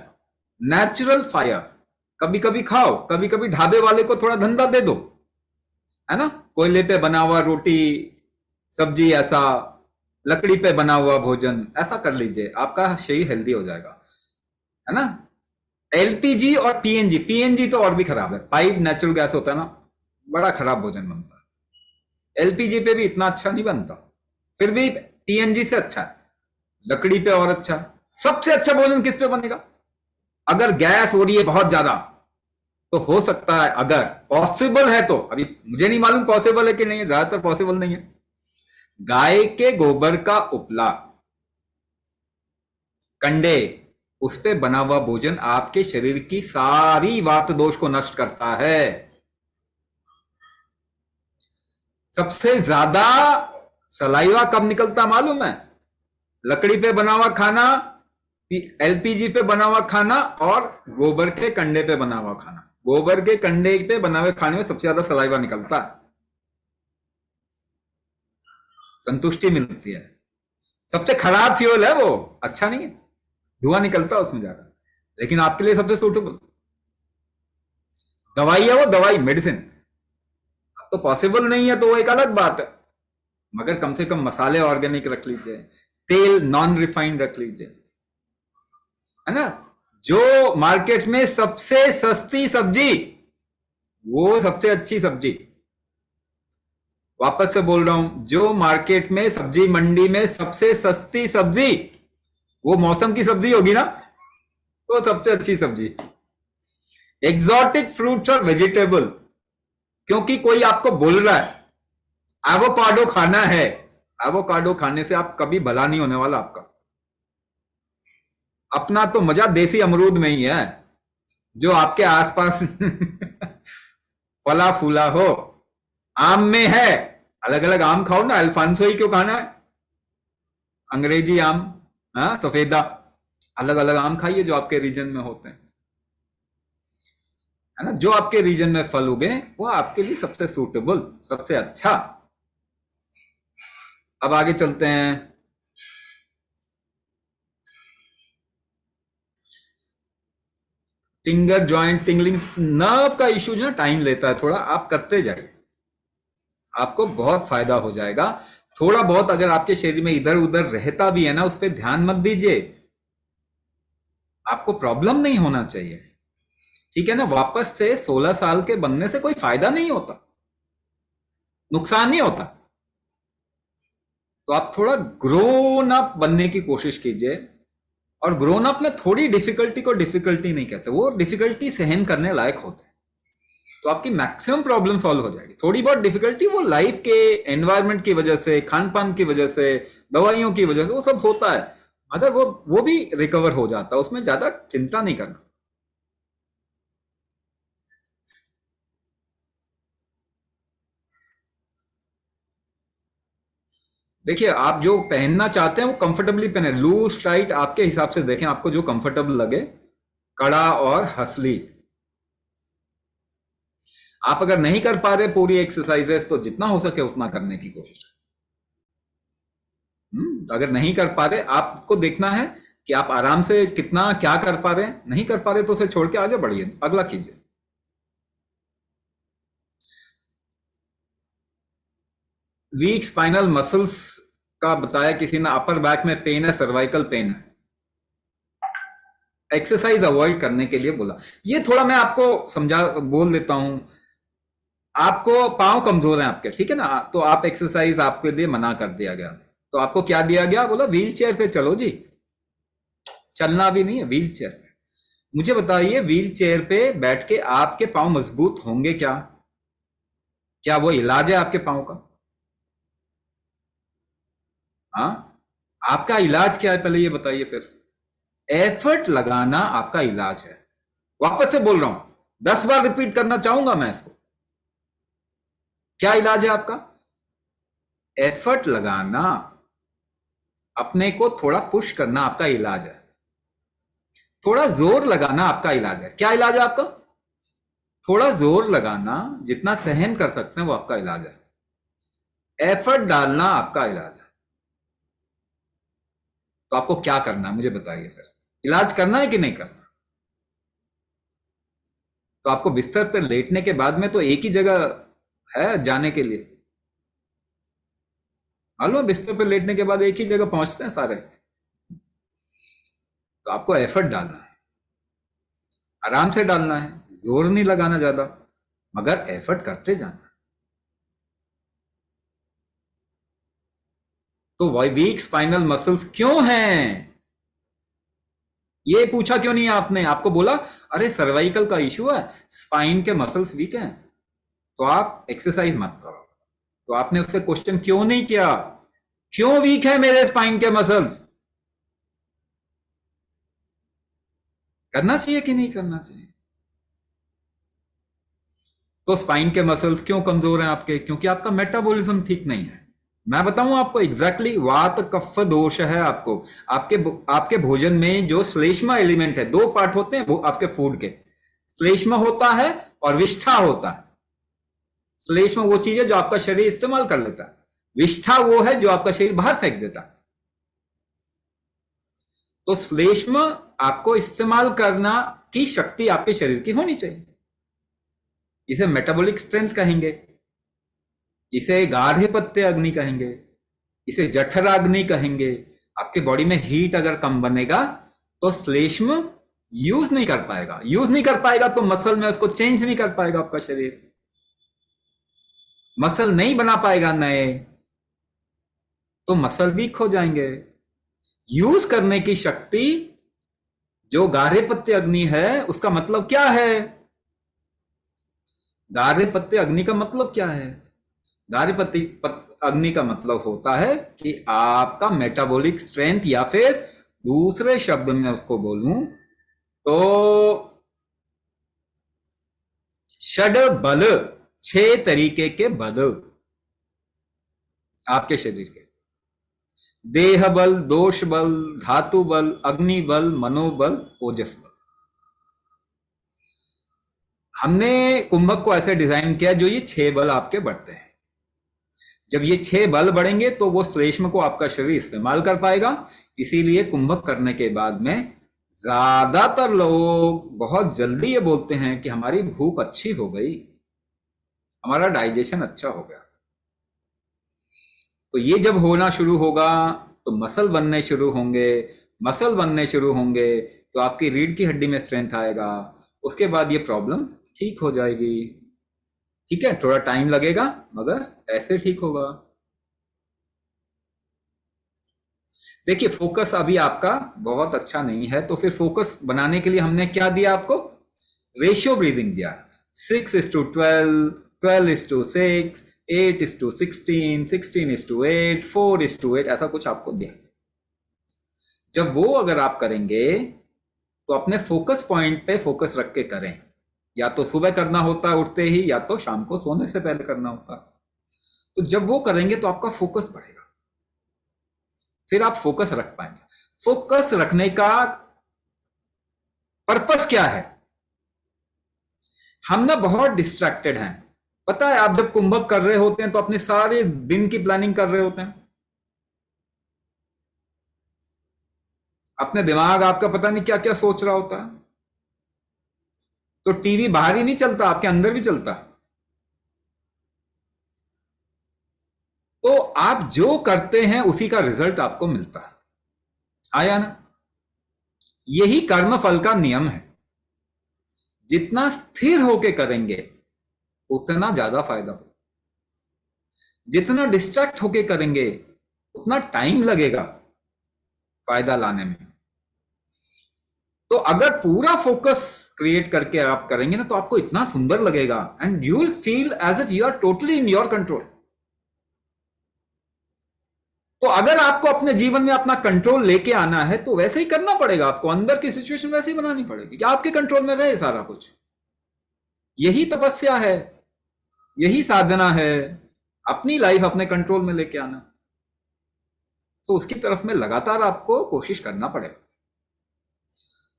नेचुरल फायर कभी कभी खाओ, कभी कभी ढाबे वाले को थोड़ा धंधा दे दो, है ना। कोयले पे बना हुआ रोटी सब्जी, ऐसा लकड़ी पे बना हुआ भोजन, ऐसा कर लीजिए, आपका शरीर हेल्दी हो जाएगा, है ना। एलपीजी और पीएनजी, पीएनजी तो और भी खराब है, पाइप नेचुरल गैस होता है ना, बड़ा खराब भोजन बनता है। एलपीजी पे भी इतना अच्छा नहीं बनता, फिर भी पीएनजी से अच्छा है, लकड़ी पे और अच्छा। सबसे अच्छा भोजन किस पे बनेगा? अगर गैस हो रही है बहुत ज्यादा, तो हो सकता है, अगर पॉसिबल है तो, अभी मुझे नहीं मालूम पॉसिबल है कि नहीं है, ज्यादातर पॉसिबल नहीं है, गाय के गोबर का उपला, कंडे, उस पे बना हुआ भोजन आपके शरीर की सारी वात दोष को नष्ट करता है। सबसे ज्यादा सलाइवा कब निकलता मालूम है? लकड़ी पे बना हुआ खाना, एलपीजी पे बना हुआ खाना और गोबर के कंडे पे बना हुआ खाना। गोबर के कंडे पे बना हुए खाने में सबसे ज्यादा सलाइवा निकलता है, संतुष्टि मिलती है। सबसे खराब फ्यूल है वो, अच्छा नहीं है, धुआं निकलता है उसमें ज्यादा, लेकिन आपके लिए सबसे सूटेबल दवाई है वो, दवाई, मेडिसिन। अब तो पॉसिबल नहीं है तो वो एक अलग बात है, मगर कम से कम मसाले ऑर्गेनिक रख लीजिए, तेल नॉन रिफाइंड रख लीजिए, है ना। जो मार्केट में सबसे सस्ती सब्जी, वो सबसे अच्छी सब्जी। वापस से बोल रहा हूं, जो मार्केट में सब्जी मंडी में सबसे सस्ती सब्जी, वो मौसम की सब्जी होगी ना, वो सबसे अच्छी सब्जी। एग्जॉटिक फ्रूट्स और वेजिटेबल, क्योंकि कोई आपको बोल रहा है एवोकाडो खाना है, एवोकाडो खाने से आप कभी भला नहीं होने वाला आपका। अपना तो मजा देसी अमरूद में ही है, जो आपके आसपास फला फूला हो। आम में है, अलग अलग आम खाओ ना, अल्फांसो ही क्यों खाना है? अंग्रेजी आम, हाँ, सफेदा, अलग अलग आम खाइए जो आपके रीजन में होते हैं। है ना, जो आपके रीजन में फल उगे वो आपके लिए सबसे सूटेबल, सबसे अच्छा। अब आगे चलते हैं। फिंगर जॉइंट टिंगलिंग, नर्व का इश्यू जो है टाइम लेता है थोड़ा, आप करते जाइए, आपको बहुत फायदा हो जाएगा। थोड़ा बहुत अगर आपके शरीर में इधर उधर रहता भी है ना, उस पर ध्यान मत दीजिए, आपको प्रॉब्लम नहीं होना चाहिए, ठीक है ना। वापस से 16 साल के बनने से कोई फायदा नहीं होता, नुकसान ही होता। तो आप थोड़ा ग्रोन अप बनने की कोशिश कीजिए, और ग्रोन अप में थोड़ी डिफिकल्टी को डिफिकल्टी नहीं कहते, वो डिफिकल्टी सहन करने लायक होते हैं, तो आपकी मैक्सिमम प्रॉब्लम सॉल्व हो जाएगी। थोड़ी बहुत डिफिकल्टी वो लाइफ के एनवायरनमेंट की वजह से, खान पान की वजह से, दवाइयों की वजह से, वो सब होता है, मगर वो भी रिकवर हो जाता है, उसमें ज्यादा चिंता नहीं करना। देखिए, आप जो पहनना चाहते हैं वो कंफर्टेबली पहने, लूज टाइट आपके हिसाब से देखें, आपको जो कंफर्टेबल लगे, कड़ा और हसली। आप अगर नहीं कर पा रहे पूरी एक्सरसाइजेस, तो जितना हो सके उतना करने की कोशिश। अगर नहीं कर पा रहे, आपको देखना है कि आप आराम से कितना क्या कर पा रहे हैं, नहीं कर पा रहे तो उसे छोड़ के आगे बढ़िए, अगला कीजिए। वीक स्पाइनल मसल्स का बताया किसी ने, अपर बैक में पेन है, सर्वाइकल पेन है, एक्सरसाइज अवॉइड करने के लिए बोला। ये थोड़ा मैं आपको समझा बोल देता हूं, आपको पांव कमजोर हैं आपके, ठीक है ना, तो आप एक्सरसाइज आपके लिए मना कर दिया गया, तो आपको क्या दिया गया, बोला व्हील चेयर पे चलो जी, चलना भी नहीं है, व्हील चेयर पे। मुझे बताइए, व्हील चेयर पे बैठ के आपके पांव मजबूत होंगे क्या? क्या वो इलाज है आपके पांव का? हाँ, आपका इलाज क्या है, पहले ये बताइए फिर। एफर्ट लगाना आपका इलाज है। वापस से बोल रहा हूं, 10 बार रिपीट करना चाहूंगा मैं इसको। क्या इलाज है आपका? एफर्ट लगाना, अपने को थोड़ा पुश करना आपका इलाज है, थोड़ा जोर लगाना आपका इलाज है। क्या इलाज है आपका? थोड़ा जोर लगाना, जितना सहन कर सकते हैं वो आपका इलाज है। एफर्ट डालना आपका इलाज है। तो आपको क्या करना है मुझे बताइए फिर, इलाज करना है कि नहीं करना? तो आपको बिस्तर पर लेटने के बाद में तो एक ही जगह है जाने के लिए, मालूम है, बिस्तर पर लेटने के बाद एक ही जगह पहुंचते हैं सारे। तो आपको एफर्ट डालना है, आराम से डालना है, जोर नहीं लगाना ज्यादा, मगर एफर्ट करते जाना। तो वीक स्पाइनल मसल्स क्यों हैं, ये पूछा क्यों नहीं आपने? आपको बोला अरे सर्वाइकल का इश्यू है, स्पाइन के मसल्स वीक हैं, तो आप एक्सरसाइज मत करो। तो आपने उससे क्वेश्चन क्यों नहीं किया, क्यों वीक है मेरे स्पाइन के मसल्स? करना चाहिए कि नहीं करना चाहिए? तो स्पाइन के मसल्स क्यों कमजोर हैं आपके? क्योंकि आपका मेटाबॉलिज्म ठीक नहीं है। मैं बताऊं आपको एग्जैक्टली, वात कफ दोष है आपको। आपके आपके भोजन में जो श्लेष्मा एलिमेंट है, दो पार्ट होते हैं वो आपके फूड के, श्लेष्मा होता है और विष्ठा होता है। श्लेष्मा वो चीज है जो आपका शरीर इस्तेमाल कर लेता है, विष्ठा वो है जो आपका शरीर बाहर फेंक देता है। तो श्लेष्मा आपको इस्तेमाल करना की शक्ति आपके शरीर की होनी चाहिए, इसे मेटाबॉलिक स्ट्रेंथ कहेंगे, इसे गार्हपत्य अग्नि कहेंगे, इसे जठराग्नि कहेंगे। आपके बॉडी में हीट अगर कम बनेगा तो श्लेष्म यूज नहीं कर पाएगा, यूज नहीं कर पाएगा तो मसल में उसको चेंज नहीं कर पाएगा आपका शरीर, मसल नहीं बना पाएगा नए, तो मसल वीक हो जाएंगे। यूज करने की शक्ति जो गार्हपत्य अग्नि है, उसका मतलब क्या है? गार्हपत्य अग्नि का मतलब क्या है? गार्हपत्य अग्नि का मतलब होता है कि आपका मेटाबॉलिक स्ट्रेंथ, या फिर दूसरे शब्द में उसको बोलूं तो षड बल, 6 तरीके के बल आपके शरीर के, देह बल, दोष बल, धातु बल, अग्नि बल, मनोबल, ओजस बल। हमने कुंभक को ऐसे डिजाइन किया जो ये 6 बल आपके बढ़ते हैं। जब ये 6 बल बढ़ेंगे तो वो श्लेष्म को आपका शरीर इस्तेमाल कर पाएगा। इसीलिए कुंभक करने के बाद में ज्यादातर लोग बहुत जल्दी ये बोलते हैं कि हमारी भूख अच्छी हो गई, हमारा डाइजेशन अच्छा हो गया। तो ये जब होना शुरू होगा तो मसल बनने शुरू होंगे, मसल बनने शुरू होंगे तो आपकी रीढ़ की हड्डी में स्ट्रेंथ आएगा, उसके बाद ये प्रॉब्लम ठीक हो जाएगी। ठीक है, थोड़ा टाइम लगेगा मगर ऐसे ठीक होगा। देखिए फोकस अभी आपका बहुत अच्छा नहीं है, तो फिर फोकस बनाने के लिए हमने क्या दिया आपको? रेशियो ब्रीदिंग दिया, 6:12, 12:6, 8:16, 16:8, 4:8, ऐसा कुछ आपको दिया। जब वो अगर आप करेंगे तो अपने फोकस पॉइंट पे फोकस रख के करें। या तो सुबह करना होता है उठते ही, या तो शाम को सोने से पहले करना होता है। तो जब वो करेंगे तो आपका फोकस बढ़ेगा, फिर आप फोकस रख पाएंगे। फोकस रखने का पर्पस क्या है? हम ना बहुत डिस्ट्रैक्टेड हैं। पता है, आप जब कुंभक कर रहे होते हैं तो अपने सारे दिन की प्लानिंग कर रहे होते हैं। अपने दिमाग आपका पता नहीं क्या क्या सोच रहा होता है। तो टीवी बाहर ही नहीं चलता, आपके अंदर भी चलता। तो आप जो करते हैं उसी का रिजल्ट आपको मिलता है, आया ना? यही कर्म फल का नियम है। जितना स्थिर होके करेंगे उतना ज्यादा फायदा हो, जितना डिस्ट्रैक्ट होके करेंगे उतना टाइम लगेगा फायदा लाने में। तो अगर पूरा फोकस क्रिएट करके आप करेंगे ना तो आपको इतना सुंदर लगेगा, and you will feel as if you are totally in your control. तो अगर आपको अपने जीवन में अपना कंट्रोल लेके आना है तो वैसे ही करना पड़ेगा आपको, अंदर की सिचुएशन वैसे ही बनानी पड़ेगी कि आपके कंट्रोल में रहे सारा कुछ। यही तपस्या है, यही साधना है, अपनी लाइफ अपने कंट्रोल में लेके आना। तो उसकी तरफ में लगातार आपको कोशिश करना पड़ेगा।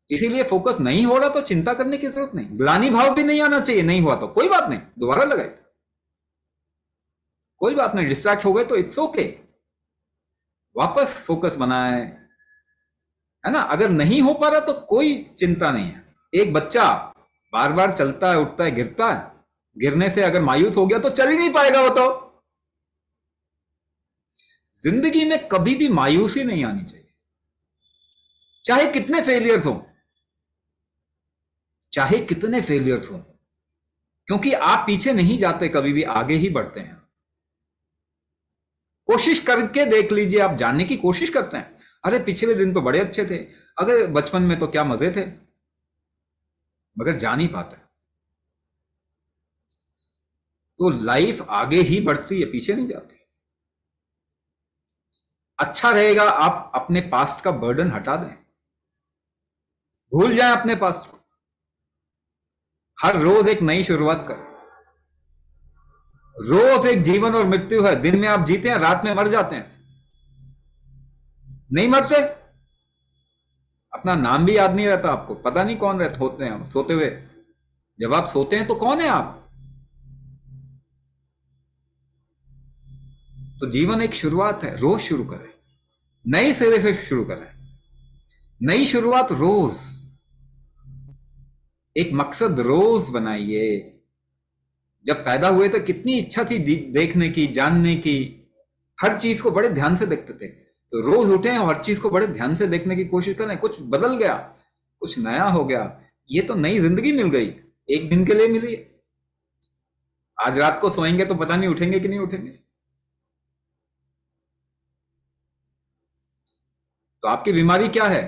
इसीलिए फोकस नहीं हो रहा तो चिंता करने की जरूरत नहीं, ग्लानि भाव भी नहीं आना चाहिए। नहीं हुआ तो कोई बात नहीं, दोबारा लगाए, कोई बात नहीं। डिस्ट्रैक्ट हो गए तो इट्स ओके, वापस फोकस बनाए, है ना? अगर नहीं हो पा रहा तो कोई चिंता नहीं है। एक बच्चा बार बार चलता है, उठता है, गिरता है, गिरने से अगर मायूस हो गया तो चल ही नहीं पाएगा वो। तो जिंदगी में कभी भी मायूसी नहीं आनी चाहिए, चाहे कितने फेलियर्स हो, चाहे कितने फेलियर्स हो, क्योंकि आप पीछे नहीं जाते, कभी भी आगे ही बढ़ते हैं। कोशिश करके देख लीजिए, आप जानने की कोशिश करते हैं, अरे पिछले दिन तो बड़े अच्छे थे, अगर बचपन में तो क्या मजे थे, मगर जा नहीं पाते। तो लाइफ आगे ही बढ़ती है, पीछे नहीं जाती। अच्छा रहेगा आप अपने पास्ट का बर्डन हटा दें, भूल जाएं अपने पास्ट को। हर रोज एक नई शुरुआत करें। रोज एक जीवन और मृत्यु है, दिन में आप जीते हैं, रात में मर जाते हैं। नहीं मरते, अपना नाम भी याद नहीं रहता आपको, पता नहीं कौन रहते होते हैं सोते हुए। जब आप सोते हैं तो कौन है आप? तो जीवन एक शुरुआत है, रोज शुरू करें, नई सिरे से शुरू करें, नई शुरुआत रोज। एक मकसद रोज बनाइए। जब पैदा हुए तो कितनी इच्छा थी देखने की, जानने की, हर चीज को बड़े ध्यान से देखते थे। तो रोज उठें और हर चीज को बड़े ध्यान से देखने की कोशिश करें। कुछ बदल गया, कुछ नया हो गया, ये तो नई जिंदगी मिल गई, एक दिन के लिए मिली। आज रात को सोएंगे तो पता नहीं उठेंगे कि नहीं उठेंगे। तो आपकी बीमारी क्या है?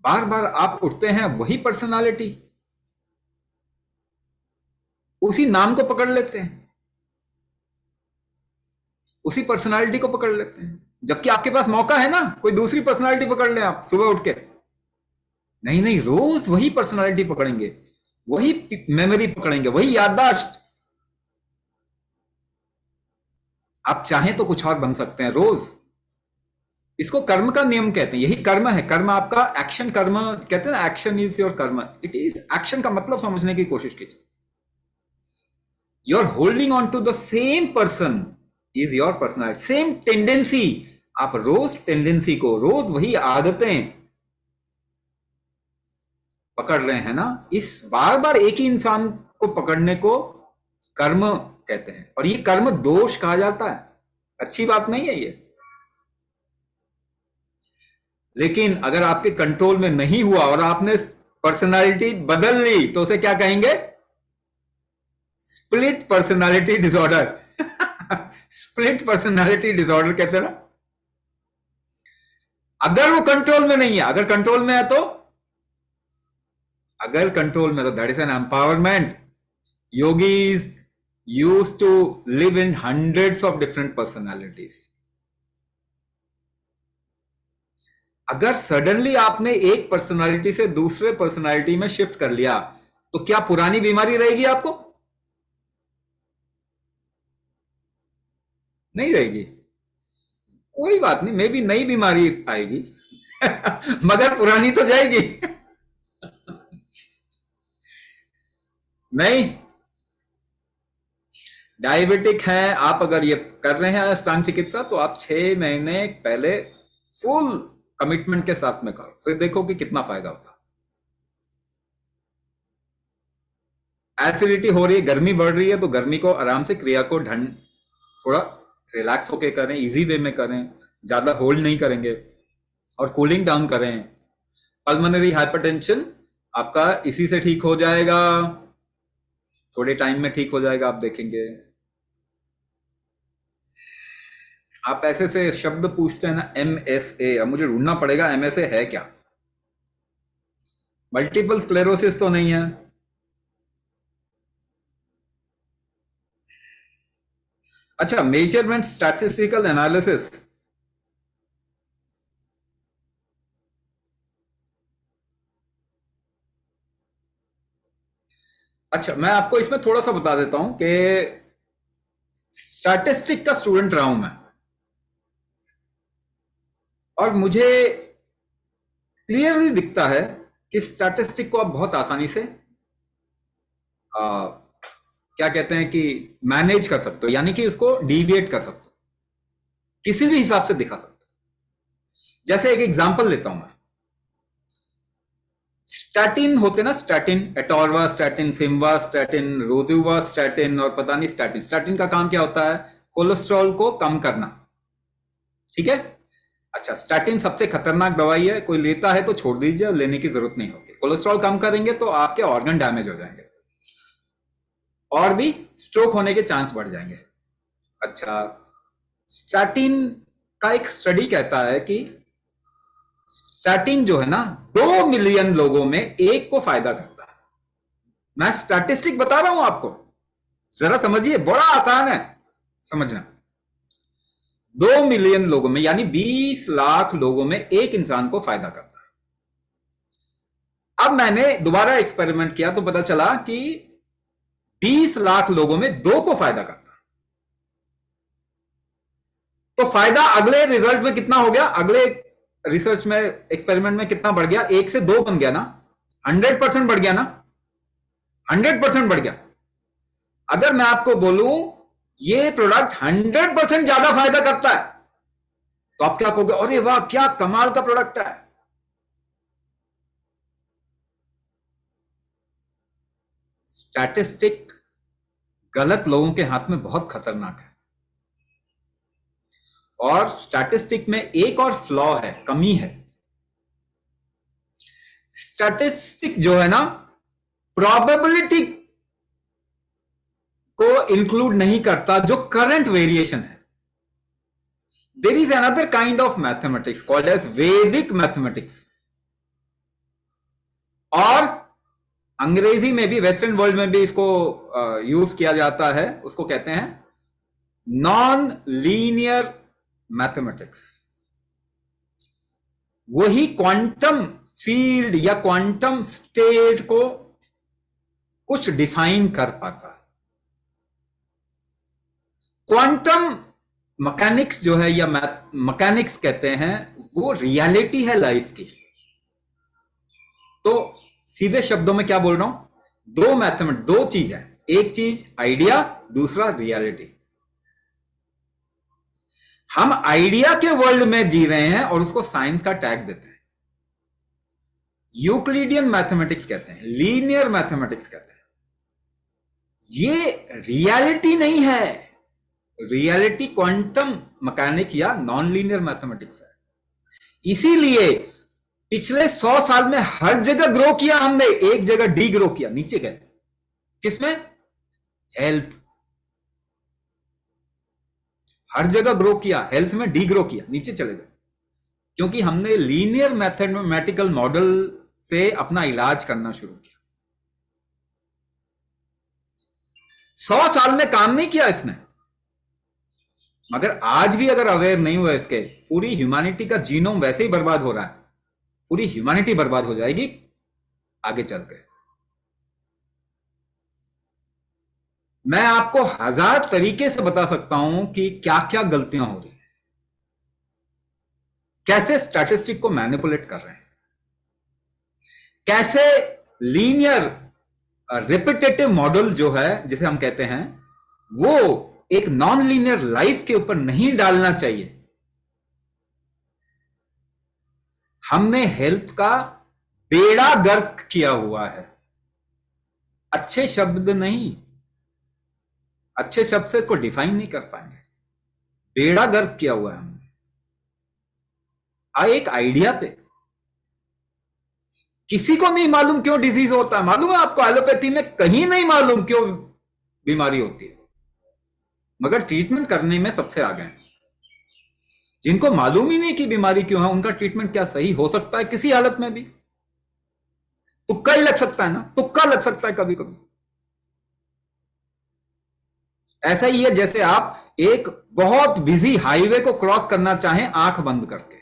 बार बार आप उठते हैं, वही पर्सनालिटी, उसी नाम को पकड़ लेते हैं, उसी पर्सनालिटी को पकड़ लेते हैं, जबकि आपके पास मौका है ना कोई दूसरी पर्सनालिटी पकड़ लें आप सुबह उठ के। नहीं नहीं, रोज वही पर्सनालिटी पकड़ेंगे, वही मेमोरी पकड़ेंगे, वही याददाश्त। आप चाहें तो कुछ और बन सकते हैं रोज। इसको कर्म का नियम कहते हैं, यही कर्म है। कर्म आपका एक्शन, कर्म कहते हैं ना, action is your karma. It is action का मतलब समझने की कोशिश कीजिए। You are holding on to the same person is your personality, same tendency. आप रोज टेंडेंसी को, रोज वही आदतें पकड़ रहे हैं ना। इस बार बार एक ही इंसान को पकड़ने को कर्म कहते हैं, और ये कर्म दोष कहा जाता है। अच्छी बात नहीं है ये। लेकिन अगर आपके कंट्रोल में नहीं हुआ और आपने पर्सनालिटी बदल ली तो उसे क्या कहेंगे? Split personality disorder. Split personality disorder कहते हैं ना। अगर वो कंट्रोल में नहीं है, अगर कंट्रोल में है तो, अगर कंट्रोल में तो that is an empowerment. Yogis used to live in hundreds of different personalities. अगर सडनली आपने एक पर्सनालिटी से दूसरे पर्सनालिटी में शिफ्ट कर लिया तो क्या पुरानी बीमारी रहेगी आपको? नहीं रहेगी। कोई बात नहीं, मे भी नई बीमारी आएगी मगर पुरानी तो जाएगी। नहीं, डायबिटिक है आप, अगर ये कर रहे हैं अष्टांग चिकित्सा तो आप 6 महीने पहले फुल कमिटमेंट के साथ में करो, फिर देखो कि कितना फायदा होता है। एसिडिटी हो रही है, गर्मी बढ़ रही है, तो गर्मी को आराम से, क्रिया को ढंग थोड़ा रिलैक्स होके करें, इजी वे में करें, ज्यादा होल्ड नहीं करेंगे, और कूलिंग डाउन करें। पल्मोनरी हाइपरटेंशन आपका इसी से ठीक हो जाएगा, थोड़े टाइम में ठीक हो जाएगा, आप देखेंगे। आप ऐसे से शब्द पूछते हैं ना, MSA, अब मुझे ढूंढना पड़ेगा MSA है क्या। मल्टीपल स्क्लेरोसिस तो नहीं है। अच्छा, मेजरमेंट स्टैटिस्टिकल एनालिसिस, अच्छा मैं आपको इसमें थोड़ा सा बता देता हूं कि स्टैटिस्टिक का स्टूडेंट रहा हूं मैं, और मुझे क्लियरली दिखता है कि स्टैटिस्टिक को आप बहुत आसानी से क्या कहते हैं कि मैनेज कर सकते हो, यानी कि उसको डिविएट कर सकते हो, किसी भी हिसाब से दिखा सकते हो। जैसे एक एग्जांपल लेता हूं मैं, स्टैटिन होते ना, स्टैटिन, एटोरवा स्टैटिन, सिम्वा स्टैटिन, रोजुवा स्टैटिन, और पता नहीं स्टैटिन। स्टैटिन का काम क्या होता है? कोलेस्ट्रॉल को कम करना, ठीक है। अच्छा, स्टैटिन सबसे खतरनाक दवाई है, कोई लेता है तो छोड़ दीजिए, लेने की जरूरत नहीं होती। कोलेस्ट्रॉल कम करेंगे तो आपके ऑर्गन डैमेज हो जाएंगे और भी स्ट्रोक होने के चांस बढ़ जाएंगे। अच्छा, स्टैटिन का एक स्टडी कहता है कि स्टैटिन जो है ना, 2 मिलियन लोगों में एक को फायदा करता है। मैं स्टैटिस्टिक बता रहा हूं आपको, जरा समझिए, बड़ा आसान है समझना। 2 मिलियन लोगों में, यानी 20 लाख लोगों में एक इंसान को फायदा करता है। अब मैंने दोबारा एक्सपेरिमेंट किया तो पता चला कि 20 लाख लोगों में 2 को फायदा करता है। तो फायदा अगले रिजल्ट में कितना हो गया? अगले रिसर्च में, एक्सपेरिमेंट में कितना बढ़ गया? 1 से 2 बन गया ना, 100% बढ़ गया ना, 100% बढ़ गया। अगर मैं आपको बोलूं ये प्रोडक्ट 100% ज्यादा फायदा करता है तो आप क्या कहोगे? अरे वाह, क्या कमाल का प्रोडक्ट है। स्टैटिस्टिक गलत लोगों के हाथ में बहुत खतरनाक है। और स्टैटिस्टिक में एक और फ्लॉ है, कमी है। स्टैटिस्टिक जो है ना, प्रोबेबिलिटी को इंक्लूड नहीं करता जो करंट वेरिएशन है। There is another kind of mathematics called as Vedic mathematics, और अंग्रेजी में भी, वेस्टर्न वर्ल्ड में भी इसको यूज किया जाता है। उसको कहते हैं नॉन लीनियर मैथमेटिक्स। वही क्वांटम फील्ड या क्वांटम स्टेट को कुछ डिफाइन कर पाता है। क्वांटम मैकेनिक्स जो है, या मैकेनिक्स कहते हैं, वो रियलिटी है लाइफ की। तो सीधे शब्दों में क्या बोल रहा हूं? दो चीज है। एक चीज आइडिया, दूसरा रियलिटी। हम आइडिया के वर्ल्ड में जी रहे हैं और उसको साइंस का टैग देते हैं। यूक्लिडियन मैथमेटिक्स कहते हैं, लीनियर मैथमेटिक्स कहते हैं। ये रियलिटी नहीं है। रियलिटी क्वांटम मैकेनिक या नॉन लीनियर मैथमेटिक्स है। इसीलिए पिछले 100 साल में हर जगह ग्रो किया हमने, एक जगह डी ग्रो किया, नीचे गए। किसमें? हेल्थ। हर जगह ग्रो किया, हेल्थ में डी ग्रो किया, नीचे चले गए, क्योंकि हमने लीनियर मैथमेटिकल मॉडल से अपना इलाज करना शुरू किया। 100 साल में काम नहीं किया इसने, मगर आज भी अगर अवेयर नहीं हुआ इसके, पूरी ह्यूमैनिटी का जीनोम वैसे ही बर्बाद हो रहा है। पूरी ह्यूमैनिटी बर्बाद हो जाएगी आगे चलकर। मैं आपको 1000 तरीके से बता सकता हूं कि क्या क्या गलतियां हो रही हैं, कैसे स्टैटिस्टिक को मैनिपुलेट कर रहे हैं, कैसे लीनियर रिपीटेटिव मॉडल जो है जिसे हम कहते हैं, वो एक नॉन लीनियर लाइफ के ऊपर नहीं डालना चाहिए। हमने हेल्थ का बेड़ा गर्क किया हुआ है। अच्छे शब्द नहीं, अच्छे शब्द से इसको डिफाइन नहीं कर पाएंगे। बेड़ा गर्क किया हुआ है हमने एक आइडिया पे। किसी को नहीं मालूम क्यों डिजीज होता है, मालूम है आपको? एलोपैथी में कहीं नहीं मालूम क्यों बीमारी होती है, मगर ट्रीटमेंट करने में सबसे आगे हैं। जिनको मालूम ही नहीं कि बीमारी क्यों है, उनका ट्रीटमेंट क्या सही हो सकता है किसी हालत में भी? तुक्का ही लग सकता है ना, तुक्का लग सकता है कभी कभी। ऐसा ही है जैसे आप एक बहुत बिजी हाईवे को क्रॉस करना चाहें आंख बंद करके।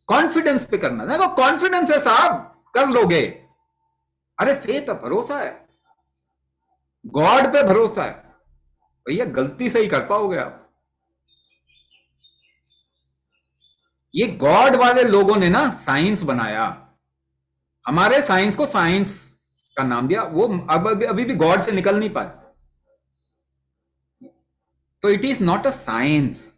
कॉन्फिडेंस पे करना, देखो कॉन्फिडेंस है साहब, कर लोगे। अरे फेथ है, भरोसा है, गॉड पे भरोसा है। भैया गलती से ही कर पाओगे आप। ये गॉड वाले लोगों ने ना साइंस बनाया, हमारे साइंस को साइंस का नाम दिया, वो अब अभी भी गॉड से निकल नहीं पाए। तो it is not a science.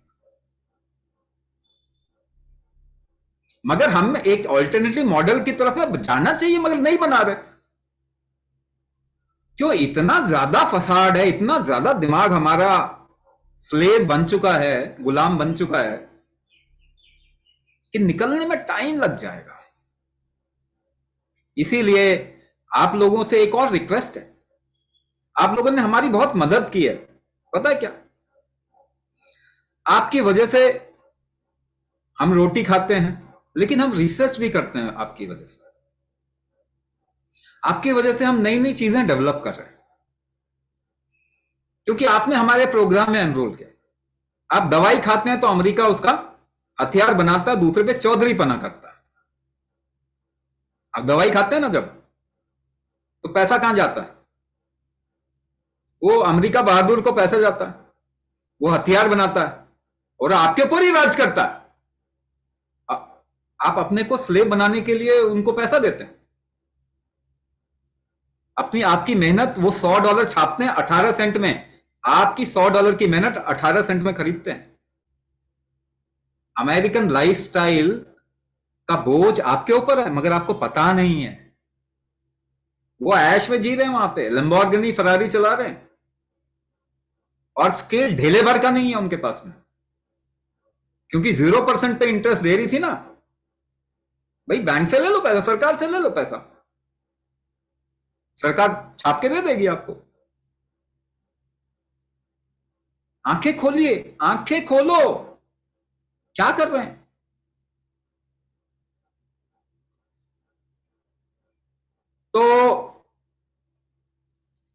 मगर हम एक ऑल्टरनेटिव मॉडल की तरफ ना जाना चाहिए, मगर नहीं बना रहे। क्यों? इतना ज्यादा फसाड है, इतना ज्यादा दिमाग हमारा स्लेव बन चुका है, गुलाम बन चुका है कि निकलने में टाइम लग जाएगा। इसीलिए आप लोगों से एक और रिक्वेस्ट है। आप लोगों ने हमारी बहुत मदद की है, पता है क्या? आपकी वजह से हम रोटी खाते हैं, लेकिन हम रिसर्च भी करते हैं आपकी वजह से। आपकी वजह से हम नई नई चीजें डेवलप कर रहे हैं, क्योंकि आपने हमारे प्रोग्राम में एनरोल किया। आप दवाई खाते हैं तो अमेरिका उसका हथियार बनाता है, दूसरे पे चौधरी पना करता है। आप दवाई खाते हैं ना जब, तो पैसा कहां जाता है? वो अमेरिका बहादुर को पैसा जाता है, वो हथियार बनाता है और आपके ऊपर ही राज करता है। आप अपने को स्लेव बनाने के लिए उनको पैसा देते हैं। अपनी आपकी मेहनत, वो $100 छापते हैं 18 सेंट में, आपकी $100 की मेहनत 18 सेंट में खरीदते हैं। अमेरिकन लाइफस्टाइल का बोझ आपके ऊपर है, मगर आपको पता नहीं है। वो ऐश में जी रहे हैं, वहां पे लैम्बोर्गिनी फरारी चला रहे हैं, और स्किल ढेले भर का नहीं है उनके पास में, क्योंकि 0% पे इंटरेस्ट दे रही थी ना। भाई बैंक से ले लो पैसा, सरकार से ले लो पैसा, सरकार छाप के दे देगी आपको। आंखें खोलिए, आंखें खोलो, क्या कर रहे हैं? तो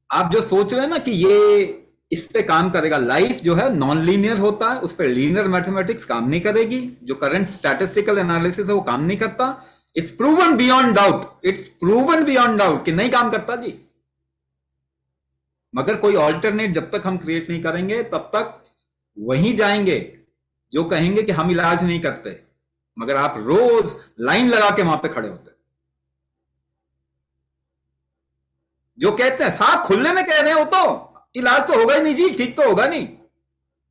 आप जो सोच रहे हैं ना कि ये इस पे काम करेगा, लाइफ जो है नॉन लीनियर होता है, उस पर लीनियर मैथमेटिक्स काम नहीं करेगी। जो करंट स्टैटिस्टिकल एनालिसिस है वो काम नहीं करता। It's proven beyond doubt, it's proven beyond doubt कि नहीं काम करता जी। मगर कोई ऑल्टरनेट जब तक हम क्रिएट नहीं करेंगे, तब तक वहीं जाएंगे जो कहेंगे कि हम इलाज नहीं करते, मगर आप रोज लाइन लगा के वहां पे खड़े होते। जो कहते हैं साफ खुले में कह रहे हो तो इलाज तो होगा ही नहीं जी, ठीक तो होगा नहीं,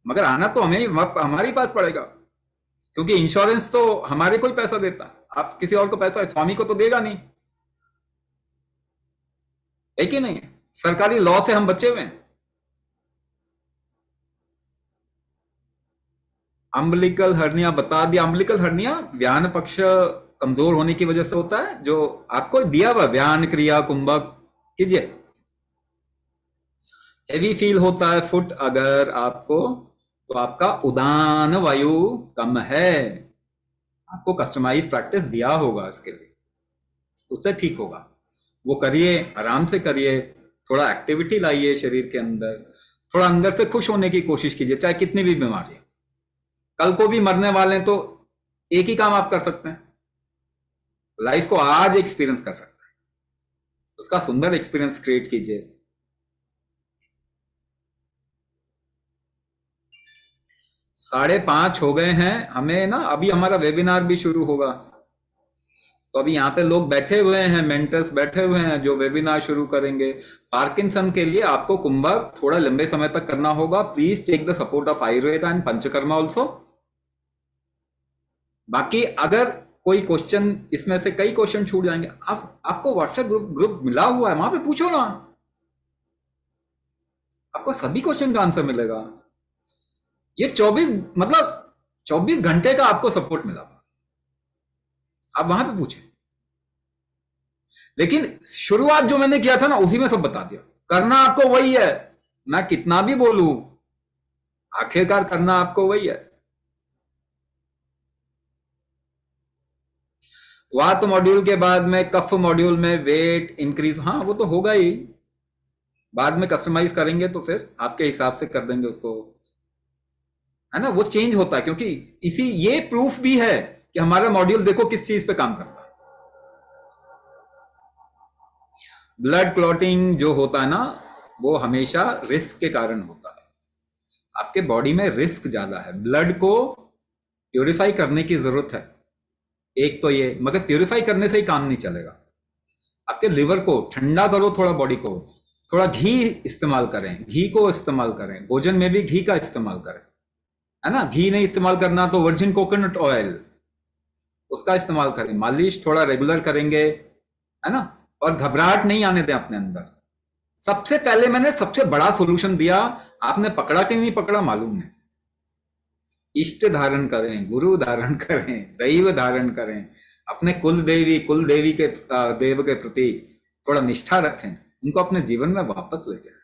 मगर आना तो हमें हमारी पास पड़ेगा, क्योंकि इंश्योरेंस तो हमारे को ही पैसा देता, आप किसी और को पैसा स्वामी को तो देगा नहीं, है कि नहीं? सरकारी लॉ से हम बचे हुए हैं। अम्बिलिकल हर्निया बता दिया, अम्बिलिकल हर्निया व्यान पक्ष कमजोर होने की वजह से होता है, जो आपको दिया हुआ व्यान क्रिया कुंभक कीजिए। हेवी फील होता है फुट अगर आपको, तो आपका उदान वायु कम है, आपको कस्टमाइज प्रैक्टिस दिया होगा इसके लिए, उससे ठीक होगा। वो करिए, आराम से करिए, थोड़ा एक्टिविटी लाइए शरीर के अंदर, थोड़ा अंदर से खुश होने की कोशिश कीजिए, चाहे कितनी भी बीमारी, कल को भी मरने वाले हैं तो एक ही काम आप कर सकते हैं, लाइफ को आज एक्सपीरियंस कर सकते हैं, उसका सुंदर एक्सपीरियंस क्रिएट कीजिए। 5:30 हो गए हैं, हमें ना अभी हमारा वेबिनार भी शुरू होगा, तो अभी यहाँ पे लोग बैठे हुए हैं, मेंटर्स बैठे हुए हैं जो वेबिनार शुरू करेंगे। पार्किंसन के लिए आपको कुंभक थोड़ा लंबे समय तक करना होगा, please take the support of Ayurveda and Panchakarma also. बाकी अगर कोई क्वेश्चन, इसमें से कई क्वेश्चन छूट जाएंगे, आपको व्हाट्सएप ग्रुप मिला हुआ है, वहां पे पूछो ना, आपको सभी क्वेश्चन का आंसर मिलेगा। ये 24 घंटे का आपको सपोर्ट मिला, आप वहां पे पूछे। लेकिन शुरुआत जो मैंने किया था ना, उसी में सब बता दिया, करना आपको वही है, मैं कितना भी बोलूं आखिरकार करना आपको वही है। वात मॉड्यूल के बाद में कफ मॉड्यूल में वेट इंक्रीज, हाँ वो तो होगा ही, बाद में कस्टमाइज करेंगे तो फिर आपके हिसाब से कर देंगे उसको, है ना, वो चेंज होता है, क्योंकि ये प्रूफ भी है कि हमारा मॉड्यूल देखो किस चीज पे काम करता है। ब्लड क्लॉटिंग जो होता है ना, वो हमेशा रिस्क के कारण होता है, आपके बॉडी में रिस्क ज्यादा है, ब्लड को प्यूरिफाई करने की जरूरत है, एक तो ये, मगर प्यूरिफाई करने से ही काम नहीं चलेगा, आपके लिवर को ठंडा करो, थोड़ा बॉडी को, थोड़ा घी इस्तेमाल करें, घी को इस्तेमाल करें, भोजन में भी घी का इस्तेमाल करें, है ना, घी नहीं इस्तेमाल करना तो वर्जिन कोकोनट ऑयल उसका इस्तेमाल करें, मालिश थोड़ा रेगुलर करेंगे, है ना, और घबराहट नहीं आने दें अपने अंदर। सबसे पहले मैंने सबसे बड़ा सॉल्यूशन दिया, आपने पकड़ा कि नहीं पकड़ा मालूम नहीं, इष्ट धारण करें, गुरु धारण करें, दैव धारण करें, अपने कुल देवी के देव के प्रति थोड़ा निष्ठा रखें, उनको अपने जीवन में वापस लेके आए।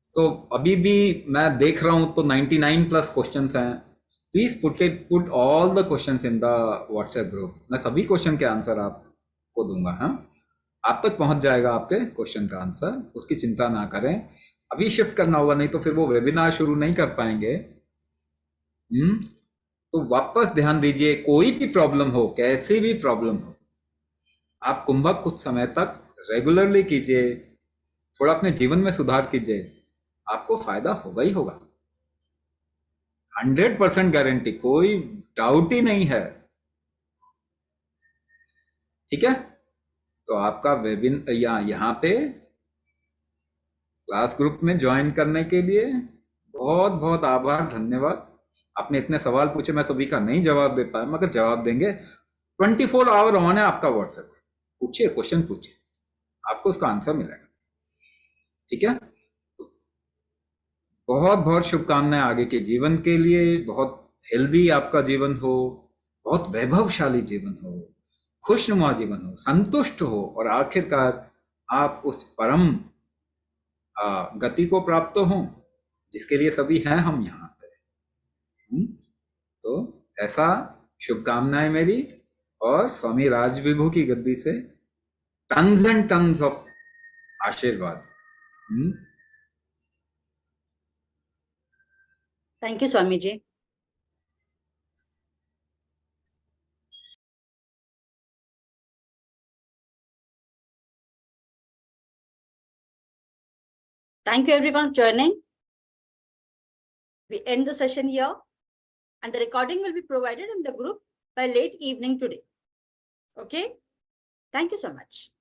सो अभी भी मैं देख रहा हूं तो 99+ क्वेश्चंस हैं, please put all the questions in the WhatsApp group, मैं सभी क्वेश्चन के आंसर आपको दूंगा, हाँ आप तक पहुंच जाएगा आपके क्वेश्चन का आंसर, उसकी चिंता ना करें। अभी शिफ्ट करना होगा, नहीं तो फिर वो वेबिनार शुरू नहीं कर पाएंगे। तो वापस ध्यान दीजिए, कोई भी प्रॉब्लम हो, कैसी भी प्रॉब्लम हो, आप कुंभक कुछ समय तक रेगुलरली कीजिए, थोड़ा अपने जीवन में सुधार कीजिए, आपको फायदा होगा ही होगा, 100% गारंटी, कोई डाउट ही नहीं है, ठीक है। तो आपका यहाँ पे क्लास ग्रुप में ज्वाइन करने के लिए बहुत बहुत आभार, धन्यवाद। आपने इतने सवाल पूछे, मैं सभी का नहीं जवाब दे पाया, मगर जवाब देंगे। 24 आवर ऑन है आपका व्हाट्सएप, पूछिए, क्वेश्चन पूछिए, आपको उसका आंसर मिलेगा, ठीक है। बहुत बहुत शुभकामनाएं आगे के जीवन के लिए, बहुत हेल्दी आपका जीवन हो, बहुत वैभवशाली जीवन हो, खुशनुमा जीवन हो, संतुष्ट हो, और आखिरकार आप उस परम गति को प्राप्त हो जिसके लिए सभी हैं हम यहाँ पे। तो ऐसा शुभकामनाएं मेरी, और स्वामी राज विभू की गद्दी से tons and tons of ashirwad. Thank you Swami ji. Thank you everyone for joining. We end the session here, and the recording will be provided in the group by late evening today. Okay? Thank you so much.